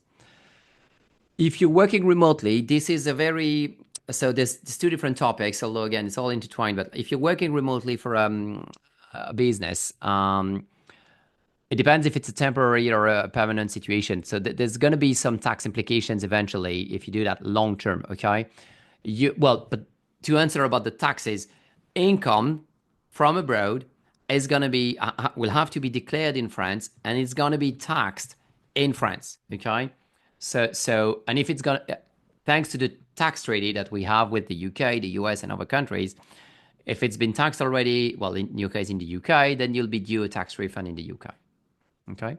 If you're working remotely, this is so there's two different topics, although again, it's all intertwined. But if you're working remotely for a business, it depends if it's a temporary or a permanent situation. So there's going to be some tax implications eventually if you do that long term. Okay, but to answer about the taxes, income from abroad is going to be will have to be declared in France, and it's going to be taxed in France. Okay, so and if it's going to, thanks to the tax treaty that we have with the UK, the US, and other countries, if it's been taxed already, well, in your case in the UK, then you'll be due a tax refund in the UK. Okay.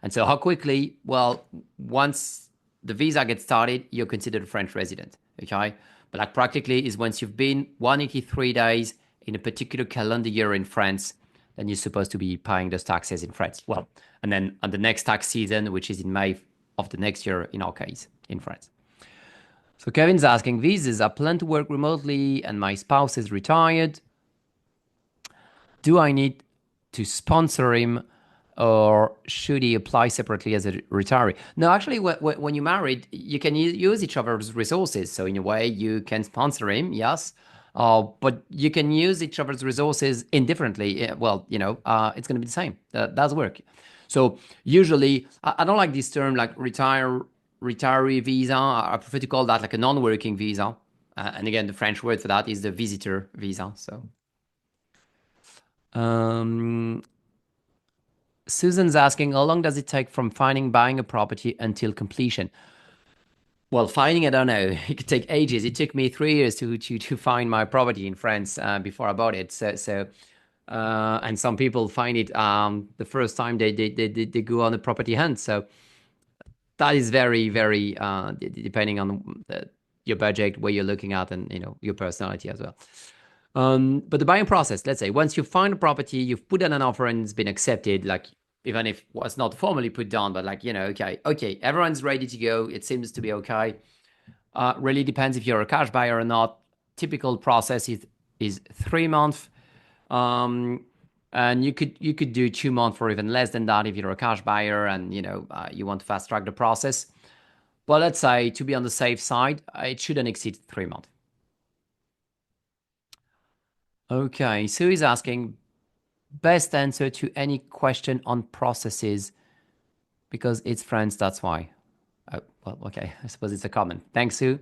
And so how quickly? Well, once the visa gets started, you're considered a French resident. Okay. But like practically is once you've been 183 days in a particular calendar year in France, then you're supposed to be paying those taxes in France. Well, and then on the next tax season, which is in May of the next year, in our case, in France. So Kevin's asking, visas, I plan to work remotely and my spouse is retired. Do I need to sponsor him or should he apply separately as a retiree? No, actually, when you're married, you can use each other's resources. So in a way, you can sponsor him, yes, but you can use each other's resources indifferently. Well, it's going to be the same. That does work. So usually, I don't like this term like retiree visa. I prefer to call that like a non-working visa. And again, the French word for that is the visitor visa. So. Susan's asking, how long does it take from buying a property until completion? Well, finding, I don't know. It could take ages. It took me 3 years to find my property in France before I bought it. And some people find it the first time they go on a property hunt. So that is very, very depending on your budget, where you're looking at, and your personality as well. But the buying process, let's say, once you find a property, you've put in an offer and it's been accepted, like even if it was not formally put down, but like, okay, everyone's ready to go. It seems to be okay. Really depends if you're a cash buyer or not. Typical process is 3 months. And you could do 2 months or even less than that if you're a cash buyer and, you want to fast track the process. But let's say, to be on the safe side, it shouldn't exceed 3 months. Okay, Sue is asking, best answer to any question on processes, because it's France, that's why. Well, okay, I suppose it's a comment. Thanks, Sue.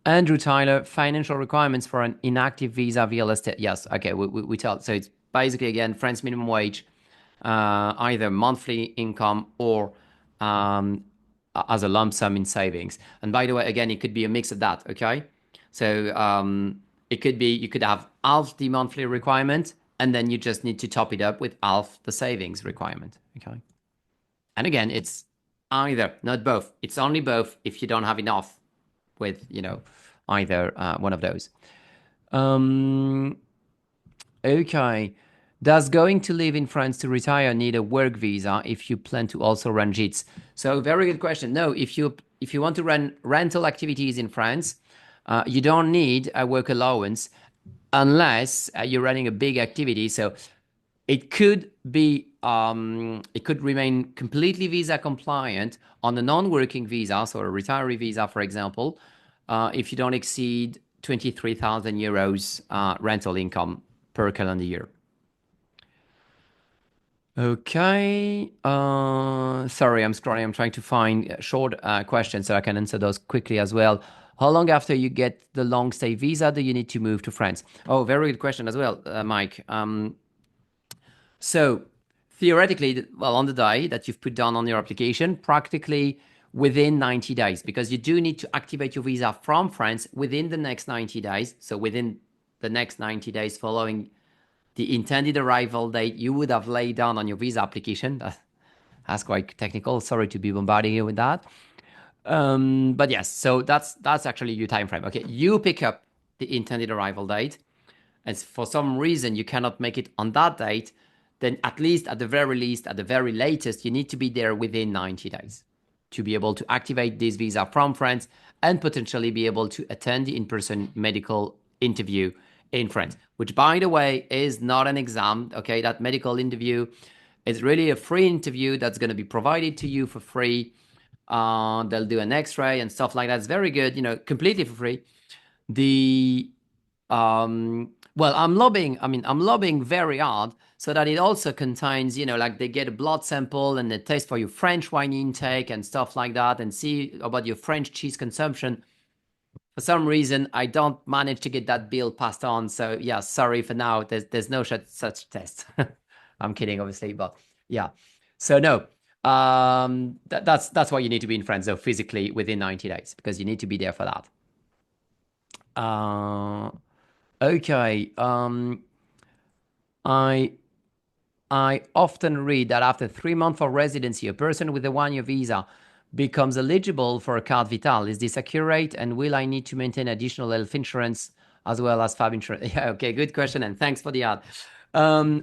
Andrew Tyler, financial requirements for an inactive visa via listed. Yes, okay, we tell. So it's basically, again, France minimum wage, either monthly income or as a lump sum in savings. And by the way, again, it could be a mix of that, okay? So it could be, you could have half the monthly requirement, and then you just need to top it up with half the savings requirement, okay? And again, it's either, not both. It's only both if you don't have enough with, either one of those. Okay. Does going to live in France to retire need a work visa if you plan to also run JITs? So very good question. No, if you want to run rental activities in France, you don't need a work allowance unless you're running a big activity. So it could be it could remain completely visa compliant on a non-working visa, so a retiree visa, for example, if you don't exceed 23,000 euros rental income per calendar year. Okay. Sorry, I'm scrolling. I'm trying to find short questions so I can answer those quickly as well. How long after you get the long stay visa do you need to move to France? Oh, very good question as well, Mike. So theoretically, well, on the day that you've put down on your application, practically within 90 days, because you do need to activate your visa from France within the next 90 days. So within the next 90 days following the intended arrival date you would have laid down on your visa application. That's quite technical. Sorry to be bombarding you with that. But yes, so that's actually your time frame. Okay, you pick up the intended arrival date, and for some reason you cannot make it on that date, then at least, at the very least, at the very latest, you need to be there within 90 days to be able to activate this visa from France and potentially be able to attend the in-person medical interview in France, which, by the way, is not an exam. Okay, that medical interview is really a free interview that's going to be provided to you for free. They'll do an X-ray and stuff like that. It's very good, completely for free. Well, I'm lobbying very hard so that it also contains, like they get a blood sample and they test for your French wine intake and stuff like that and see about your French cheese consumption. For some reason, I don't manage to get that bill passed on. So yeah, sorry for now. There's no such test. I'm kidding, obviously, but yeah. So no, that's why you need to be in France, though, physically within 90 days, because you need to be there for that. Okay. I often read that after 3 months of residency, a person with a 1-year visa becomes eligible for a Carte Vitale. Is this accurate? And will I need to maintain additional health insurance as well as Fab insurance? Yeah, okay, good question. And thanks for the ad,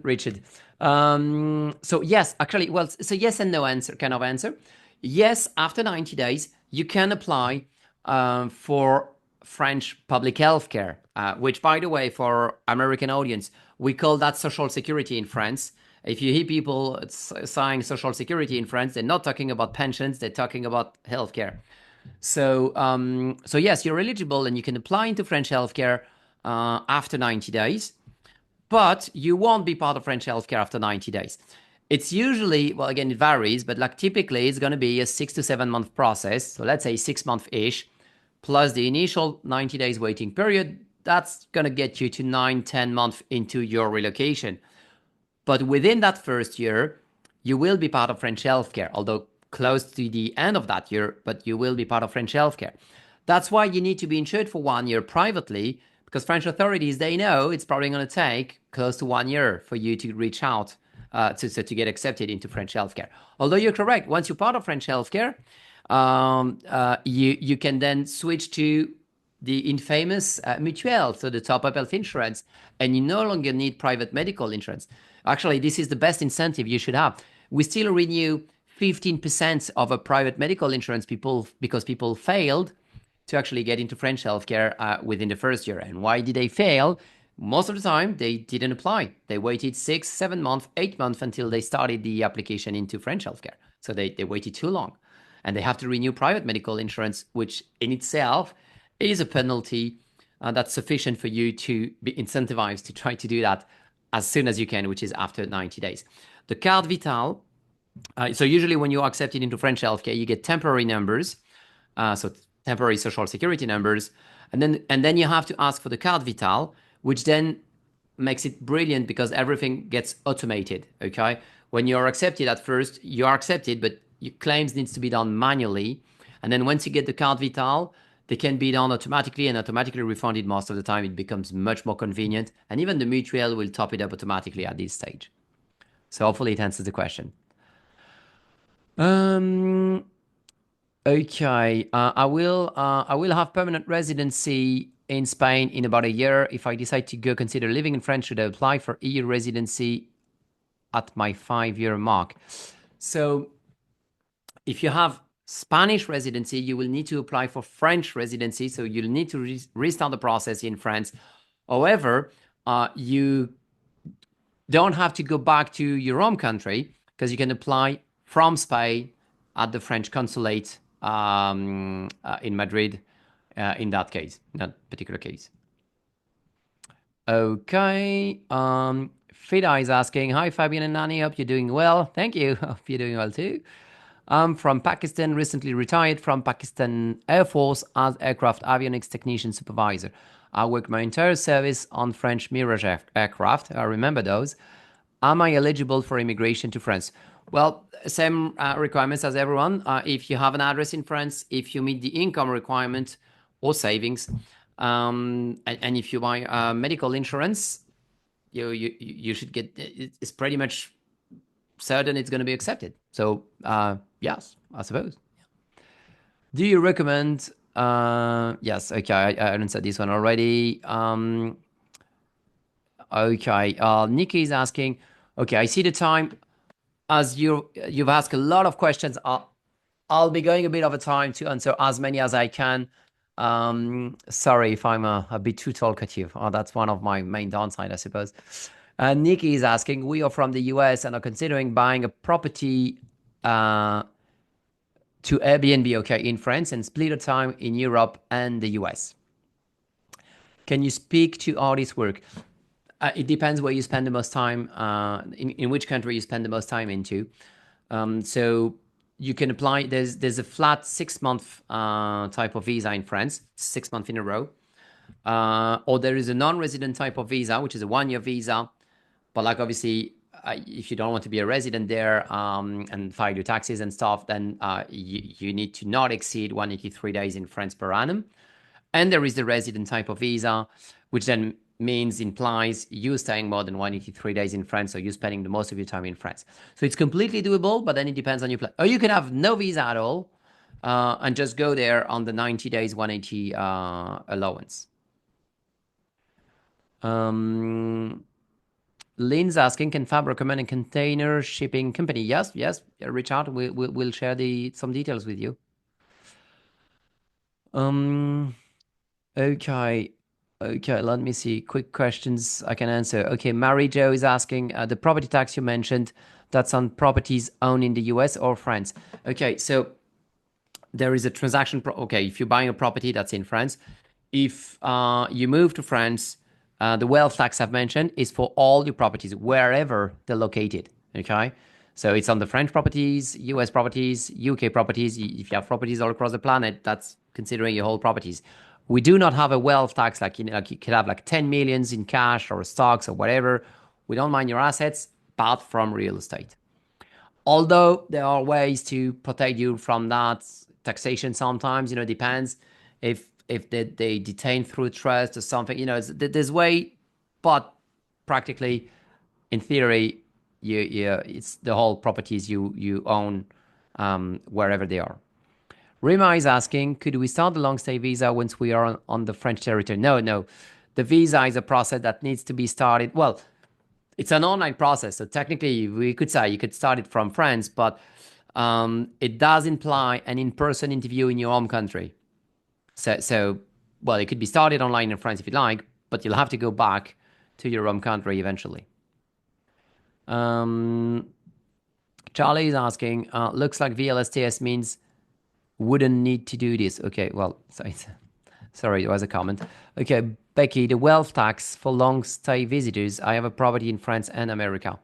Richard. So yes, actually, well, so yes and no answer, kind of answer. Yes, after 90 days, you can apply for French public health care, which, by the way, for American audience, we call that social security in France. If you hear people saying social security in France, they're not talking about pensions, they're talking about healthcare. So yes, you're eligible and you can apply into French healthcare after 90 days, but you won't be part of French healthcare after 90 days. It's usually, well, again, it varies, but like typically it's going to be a 6 to 7 month process. So let's say 6 month-ish, plus the initial 90 days waiting period. That's going to get you to 9-10 months into your relocation. But within that first year, you will be part of French healthcare, although close to the end of that year, but you will be part of French healthcare. That's why you need to be insured for 1 year privately, because French authorities, they know it's probably going to take close to 1 year for you to reach out to get accepted into French healthcare. Although you're correct, once you're part of French healthcare, you can then switch to the infamous mutuelle, so the top-up health insurance, and you no longer need private medical insurance. Actually, this is the best incentive you should have. We still renew 15% of a private medical insurance because people failed to actually get into French healthcare within the first year. And why did they fail? Most of the time, they didn't apply. They waited 6, 7 months, 8 months until they started the application into French healthcare. So they waited too long. And they have to renew private medical insurance, which in itself is a penalty that's sufficient for you to be incentivized to try to do that as soon as you can, which is after 90 days. The Carte Vitale, so usually when you're accepted into French healthcare, you get temporary numbers, so temporary social security numbers, and then you have to ask for the Carte Vitale, which then makes it brilliant because everything gets automated. Okay, when you're accepted at first, you are accepted, but your claims needs to be done manually, and then once you get the Carte Vitale, they can be done automatically and automatically refunded most of the time. It becomes much more convenient, and even the mutual will top it up automatically at this stage. So hopefully it answers the question. Okay, I will have permanent residency in Spain in about a year. If I decide to go consider living in France, should I apply for EU residency at my 5-year mark? So if you have Spanish residency, you will need to apply for French residency. So you'll need to restart the process in France. However, don't have to go back to your home country because you can apply from Spain at the French consulate in Madrid in that case, in that particular case. Okay. Fida is asking, hi, Fabien and Nani. Hope you're doing well. Thank you. Hope you're doing well too. I'm from Pakistan, recently retired from Pakistan Air Force as aircraft avionics technician supervisor. I worked my entire service on French Mirage aircraft. I remember those. Am I eligible for immigration to France? Well, same requirements as everyone. If you have an address in France, if you meet the income requirement or savings, and if you buy medical insurance, you should get. It's pretty much certain it's going to be accepted. So yes, I suppose. Do you recommend? Yes. Okay, I answered this one already. Okay. Nikki is asking. Okay, I see the time. As you've asked a lot of questions, I'll be going a bit of a time to answer as many as I can. Sorry if I'm a bit too talkative. That's one of my main downsides, I suppose. Nikki is asking, we are from the US and are considering buying a property to Airbnb, okay, in France and split the time in Europe and the US. Can you speak to how this work? It depends where you spend the most time, in which country you spend the most time into. So you can apply, there's a flat 6-month type of visa in France, 6 months in a row. Or there is a non-resident type of visa, which is a 1-year visa. But like obviously, if you don't want to be a resident there and file your taxes and stuff, then you need to not exceed 183 days in France per annum. And there is the resident type of visa, which then implies you staying more than 183 days in France, so you're spending the most of your time in France. So it's completely doable, but then it depends on your plan. Or you can have no visa at all and just go there on the 90 days 180 allowance. Lynn's asking, can Fab recommend a container shipping company? Yes, reach out. We'll share some details with you. Okay, let me see. Quick questions I can answer. Okay, Mary Jo is asking, the property tax you mentioned, that's on properties owned in the US or France? Okay, so there is a transaction. Okay, if you're buying a property that's in France, if you move to France, the wealth tax I've mentioned is for all your properties, wherever they're located. Okay, so it's on the French properties, US properties, UK properties. If you have properties all across the planet, that's considering your whole properties. We do not have a wealth tax like you could have like 10 millions in cash or stocks or whatever. We don't mind your assets, apart from real estate. Although there are ways to protect you from that taxation sometimes, it depends if they detain through trust or something, there's way, but practically, in theory, it's the whole properties you own wherever they are. Rima is asking, could we start the long stay visa once we are on the French territory? No. The visa is a process that needs to be started. Well, it's an online process. So technically, we could say you could start it from France, but it does imply an in-person interview in your home country. So, well, it could be started online in France if you like, but you'll have to go back to your home country eventually. Charlie is asking, looks like VLSTS means wouldn't need to do this. Okay, well, sorry, it was a comment. Okay, Becky, the wealth tax for long stay visitors. I have a property in France and America.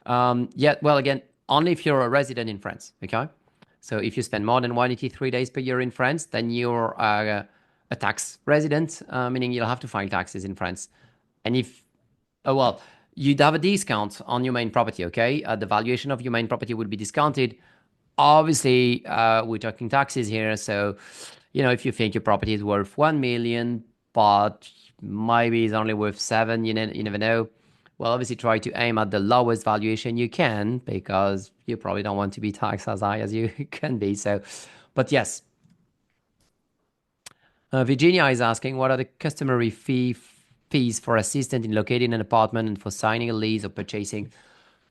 Yeah, well, again, only if you're a resident in France, okay? So if you spend more than 183 days per year in France, then you're a tax resident, meaning you'll have to file taxes in France. And you'd have a discount on your main property, okay? The valuation of your main property would be discounted. Obviously, we're talking taxes here. So, if you think your property is worth 1 million, but maybe it's only worth 7, you never know. Well, obviously try to aim at the lowest valuation you can, because you probably don't want to be taxed as high as you can be. So, but yes. Virginia is asking, what are the customary fees for assistant in locating an apartment and for signing a lease or purchasing?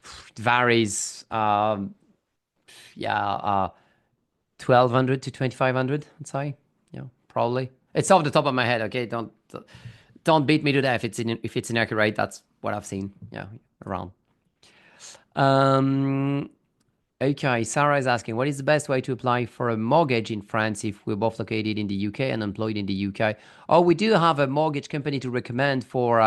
It varies. 1,200 to 2,500, I'd say. Yeah, probably. It's off the top of my head. Okay, don't beat me to death. If it's inaccurate, that's what I've seen. Yeah, around. Um, okay, Sarah is asking, what is the best way to apply for a mortgage in France if we're both located in the UK and employed in the UK? Oh, we do have a mortgage company to recommend for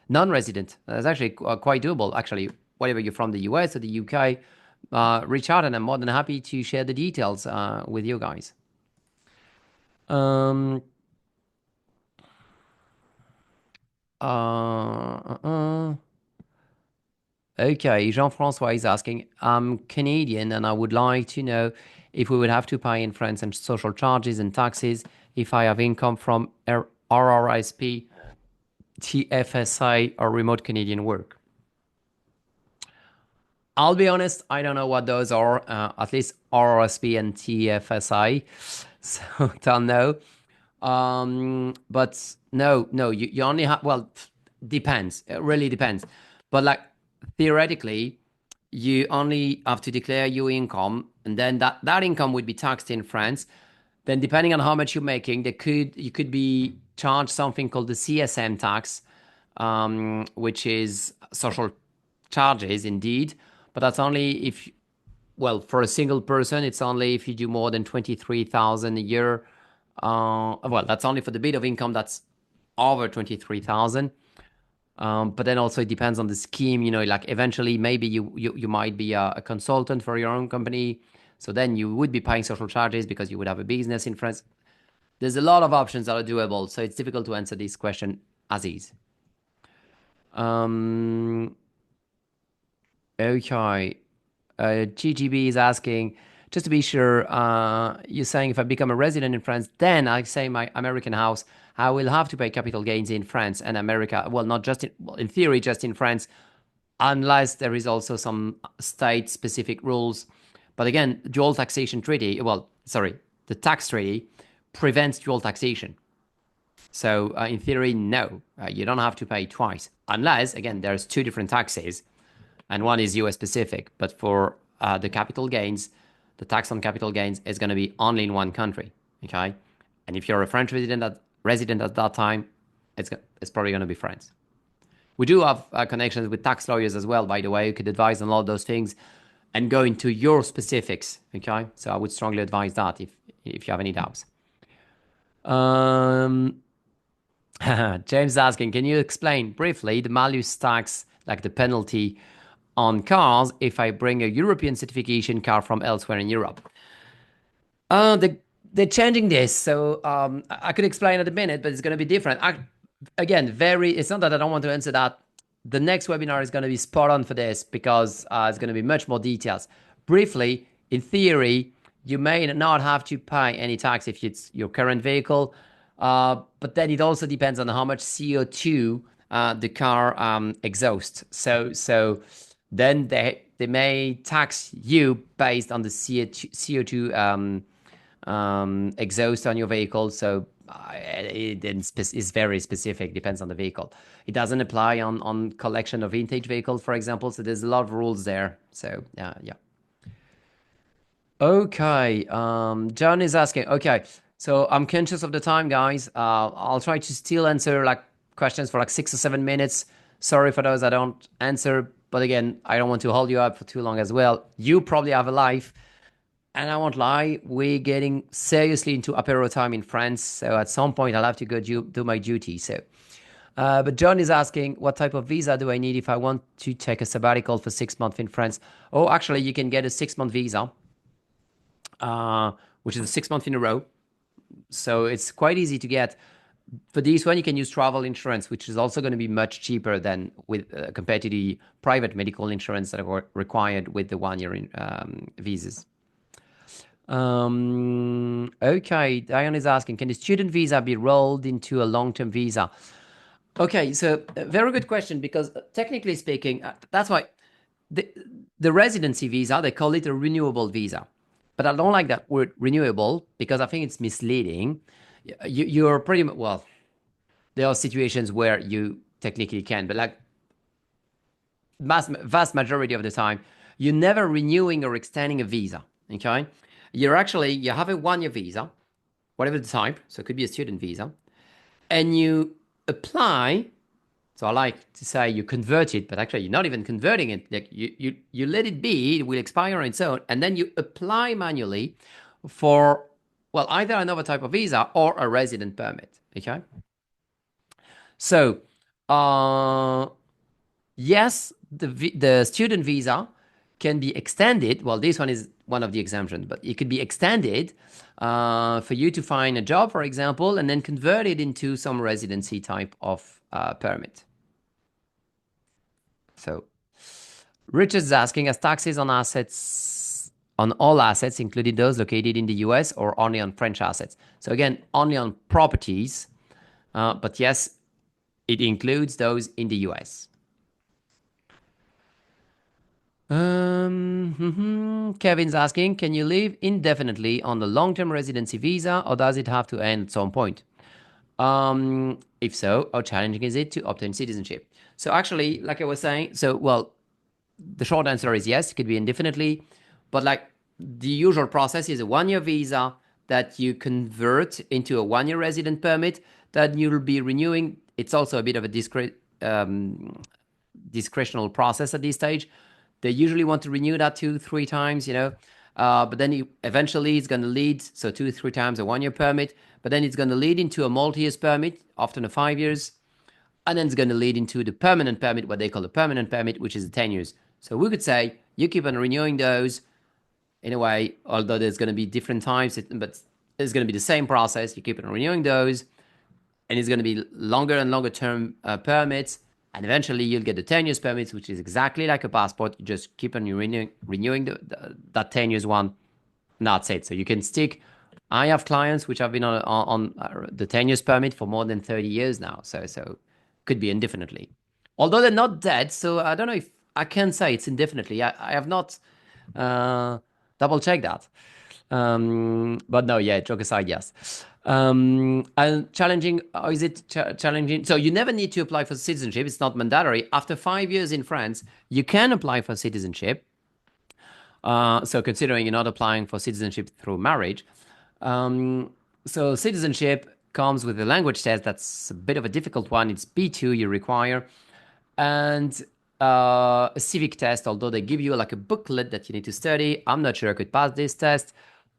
non-resident. That's actually quite doable. Actually, whether you're from the US or the UK, reach out and I'm more than happy to share the details with you guys. Um, uh, uh, uh. Okay, Jean-Francois is asking, I'm Canadian and I would like to know if we would have to pay in France and social charges and taxes if I have income from RRSP, TFSI, or remote Canadian work. I'll be honest, I don't know what those are, at least RRSP and TFSI, so don't know. But no, you only have, well, depends. It really depends. But like theoretically, you only have to declare your income, and then that income would be taxed in France. Then, depending on how much you're making, you could be charged something called the CSM tax, which is social charges indeed. But that's only if, well, for a single person, it's only if you do more than 23,000 a year. Well, that's only for the bit of income that's over 23,000. But then also it depends on the scheme. Like eventually maybe you might be a consultant for your own company, so then you would be paying social charges because you would have a business in France. There's a lot of options that are doable, so it's difficult to answer this question as is. Okay. GGB is asking, just to be sure, you're saying if I become a resident in France, then I say my American house, I will have to pay capital gains in France and America. Well, not just in theory, just in France, unless there is also some state-specific rules. But again, dual taxation treaty, well, sorry, the tax treaty prevents dual taxation. So in theory, no, you don't have to pay twice, unless, again, there's two different taxes and one is US specific. But for the capital gains, the tax on capital gains is going to be only in one country, okay? And if you're a French resident at that time, it's probably going to be France. We do have connections with tax lawyers as well, by the way, who could advise on all of those things and go into your specifics, okay? So I would strongly advise that if you have any doubts. James asking, can you explain briefly the malus tax, like the penalty on cars if I bring a European certification car from elsewhere in Europe? They're changing this, so I could explain in a minute, but it's going to be different. Again, it's not that I don't want to answer that. The next webinar is going to be spot on for this because it's going to be much more details. Briefly, in theory, you may not have to pay any tax if it's your current vehicle, but then it also depends on how much CO2 the car exhausts. So then they may tax you based on the CO2 exhaust on your vehicle. So it is very specific, depends on the vehicle. It doesn't apply on collection of vintage vehicles, for example. So there's a lot of rules there. So yeah. Okay, John is asking, okay, so I'm conscious of the time, guys. I'll try to still answer like questions for like 6 or 7 minutes. Sorry for those I don't answer, but again, I don't want to hold you up for too long as well. You probably have a life, and I won't lie, we're getting seriously into apéro time in France, so at some point I'll have to go do my duty. So, but John is asking, what type of visa do I need if I want to take a sabbatical for 6 months in France? Oh, actually, you can get a 6-month visa, which is 6 months in a row. So it's quite easy to get. For this one, you can use travel insurance, which is also going to be much cheaper than compared to the private medical insurance that are required with the 1-year visas. Okay, Diane is asking, can the student visa be rolled into a long-term visa? Okay, so very good question, because technically speaking, that's why the residency visa, they call it a renewable visa. But I don't like that word renewable because I think it's misleading. You're pretty much, well, there are situations where you technically can, but like vast majority of the time, you're never renewing or extending a visa, okay? You have a 1-year visa, whatever the type, so it could be a student visa, and you apply, So I like to say you convert it, but actually you're not even converting it. Like you let it be, it will expire on its own, and then you apply manually for, well, either another type of visa or a resident permit. Okay. So, yes, the student visa can be extended. Well, this one is one of the exemptions, but it could be extended for you to find a job, for example, and then convert it into some residency type of permit. So, Richard's asking, as taxes on assets, on all assets, including those located in the US, or only on French assets? So again, only on properties, but yes, it includes those in the US. Kevin's asking, can you live indefinitely on the long-term residency visa, or does it have to end at some point? If so, how challenging is it to obtain citizenship? So actually, like I was saying, the short answer is yes, it could be indefinitely, but like the usual process is a 1-year visa that you convert into a 1-year resident permit that you'll be renewing. It's also a bit of a discretional process at this stage. They usually want to renew that 2-3 times, but then eventually it's going to lead, so 2-3 times a 1-year permit, but then it's going to lead into a multi-year permit, often a 5 years, and then it's going to lead into the permanent permit, what they call the permanent permit, which is 10 years. So we could say you keep on renewing those in a way, although there's going to be different times, but it's going to be the same process. You keep on renewing those, and it's going to be longer and longer term permits, and eventually you'll get the 10 years permits, which is exactly like a passport. You just keep on renewing that 10 years one, and that's it. So you can stick. I have clients which have been on the 10 years permit for more than 30 years now, so could be indefinitely. Although they're not dead, so I don't know if I can say it's indefinitely. I have not double checked that. But no, yeah, joke aside, yes. And challenging, is it challenging? So you never need to apply for citizenship. It's not mandatory. After 5 years in France, you can apply for citizenship. So considering you're not applying for citizenship through marriage. So citizenship comes with a language test. That's a bit of a difficult one. It's B2 you require. And a civic test, although they give you like a booklet that you need to study. I'm not sure I could pass this test,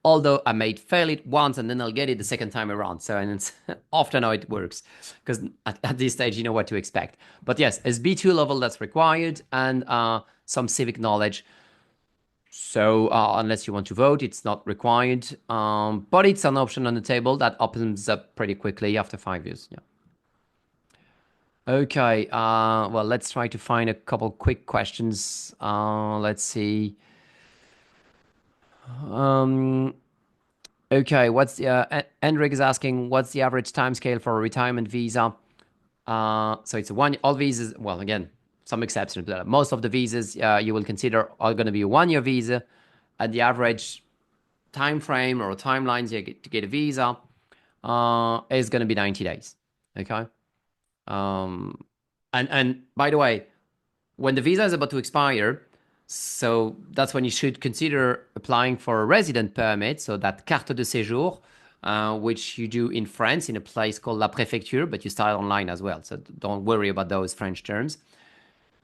although I may fail it once and then I'll get it the second time around. So, and it's often how it works, because at this stage, you know what to expect. But yes, it's B2 level that's required, and some civic knowledge. So unless you want to vote, it's not required. But it's an option on the table that opens up pretty quickly after 5 years. Yeah. Okay, well, let's try to find a couple quick questions. Let's see. Okay, Enric is asking, what's the average timescale for a retirement visa? So it's all visas, well, again, some exceptions, but most of the visas you will consider are going to be a 1-year visa, and the average time frame or timelines you get to get a visa is going to be 90 days. Okay. And by the way, when the visa is about to expire, so that's when you should consider applying for a resident permit, so that carte de séjour, which you do in France in a place called La Préfecture, but you start online as well. So don't worry about those French terms.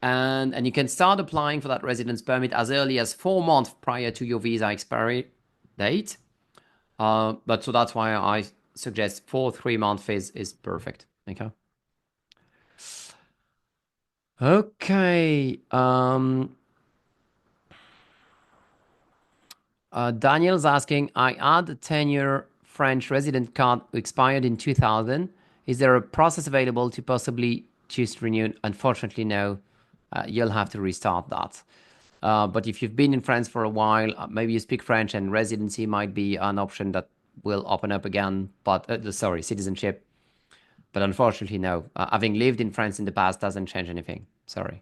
And you can start applying for that residence permit as early as 4 months prior to your visa expiry date. But so that's why I suggest 3 months is perfect. Okay. Okay. Daniel's asking, I had a 10-year French resident card expired in 2000. Is there a process available to possibly choose to renew? Unfortunately, no. You'll have to restart that. But if you've been in France for a while, maybe you speak French, and residency might be an option that will open up again. But citizenship. But unfortunately, no. Having lived in France in the past doesn't change anything. Sorry.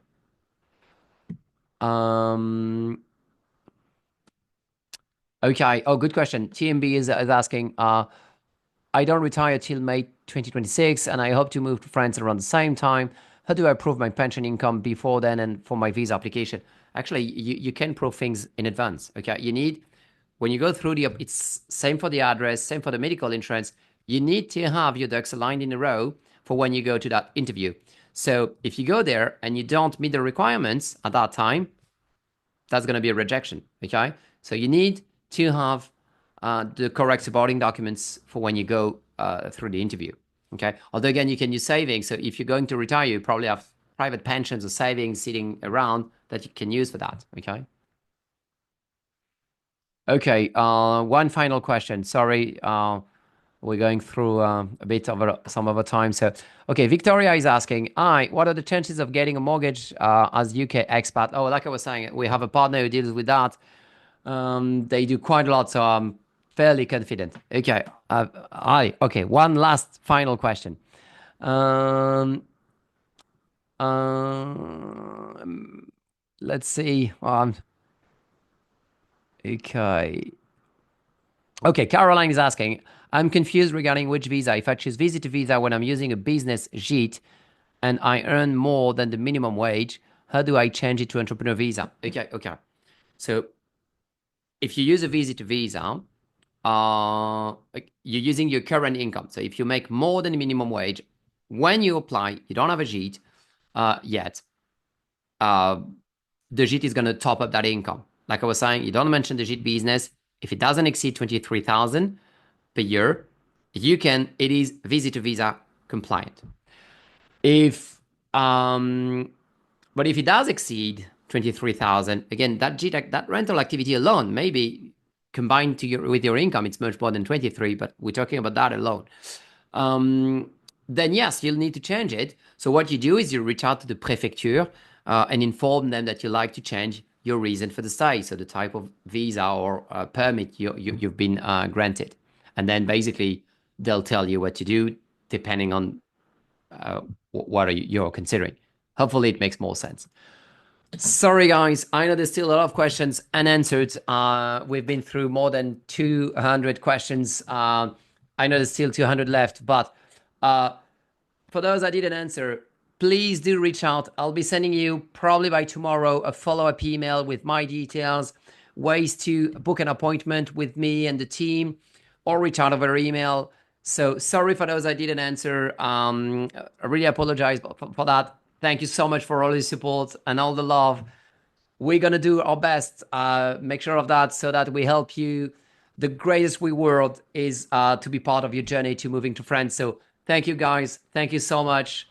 Okay. Oh, good question. TMB is asking, I don't retire till May 2026, and I hope to move to France around the same time. How do I prove my pension income before then and for my visa application? Actually, you can prove things in advance. Okay. When you go through it's same for the address, same for the medical insurance. You need to have your ducks aligned in a row for when you go to that interview. So if you go there and you don't meet the requirements at that time, that's going to be a rejection. Okay. So you need to have the correct supporting documents for when you go through the interview. Okay. Although again, you can use savings. So if you're going to retire, you probably have private pensions or savings sitting around that you can use for that. Okay. Okay. One final question. Sorry. We're going through a bit of some of our time. So, okay, Victoria is asking, what are the chances of getting a mortgage as UK expat? Oh, like I was saying, we have a partner who deals with that. They do quite a lot, so I'm fairly confident. Okay, okay. One last final question. Um, let's see. Okay. Okay, Caroline is asking, I'm confused regarding which visa. If I choose visitor visa when I'm using a business JIT and I earn more than the minimum wage, how do I change it to entrepreneur visa? Okay. So if you use a visitor visa, you're using your current income. So if you make more than the minimum wage, when you apply, you don't have a JIT yet. The JIT is going to top up that income. Like I was saying, you don't mention the JIT business. If it doesn't exceed 23,000 per year, it is visitor visa compliant. If but if it does exceed 23,000, again, that rental activity alone, maybe combined with your income, it's much more than 23, but we're talking about that alone. Then yes, you'll need to change it. So what you do is you reach out to the prefecture and inform them that you like to change your reason for the stay, so the type of visa or permit you've been granted. And then basically they'll tell you what to do depending on what you're considering. Hopefully it makes more sense. Sorry, guys. I know there's still a lot of questions unanswered. We've been through more than 200 questions. I know there's still 200 left, but for those I didn't answer, please do reach out. I'll be sending you probably by tomorrow a follow-up email with my details, ways to book an appointment with me and the team, or reach out over email. So sorry for those I didn't answer. I really apologize for that. Thank you so much for all the support and all the love. We're going to do our best, make sure of that so that we help you. The greatest reward is to be part of your journey to moving to France. So thank you, guys. Thank you so much.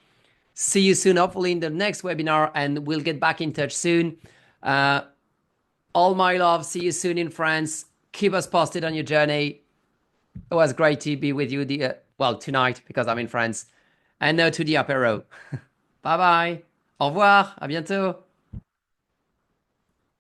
See you soon, hopefully in the next webinar, and we'll get back in touch soon. All my love. See you soon in France. Keep us posted on your journey. It was great to be with you tonight because I'm in France. And now to the apéro. Bye bye. Au revoir. À bientôt.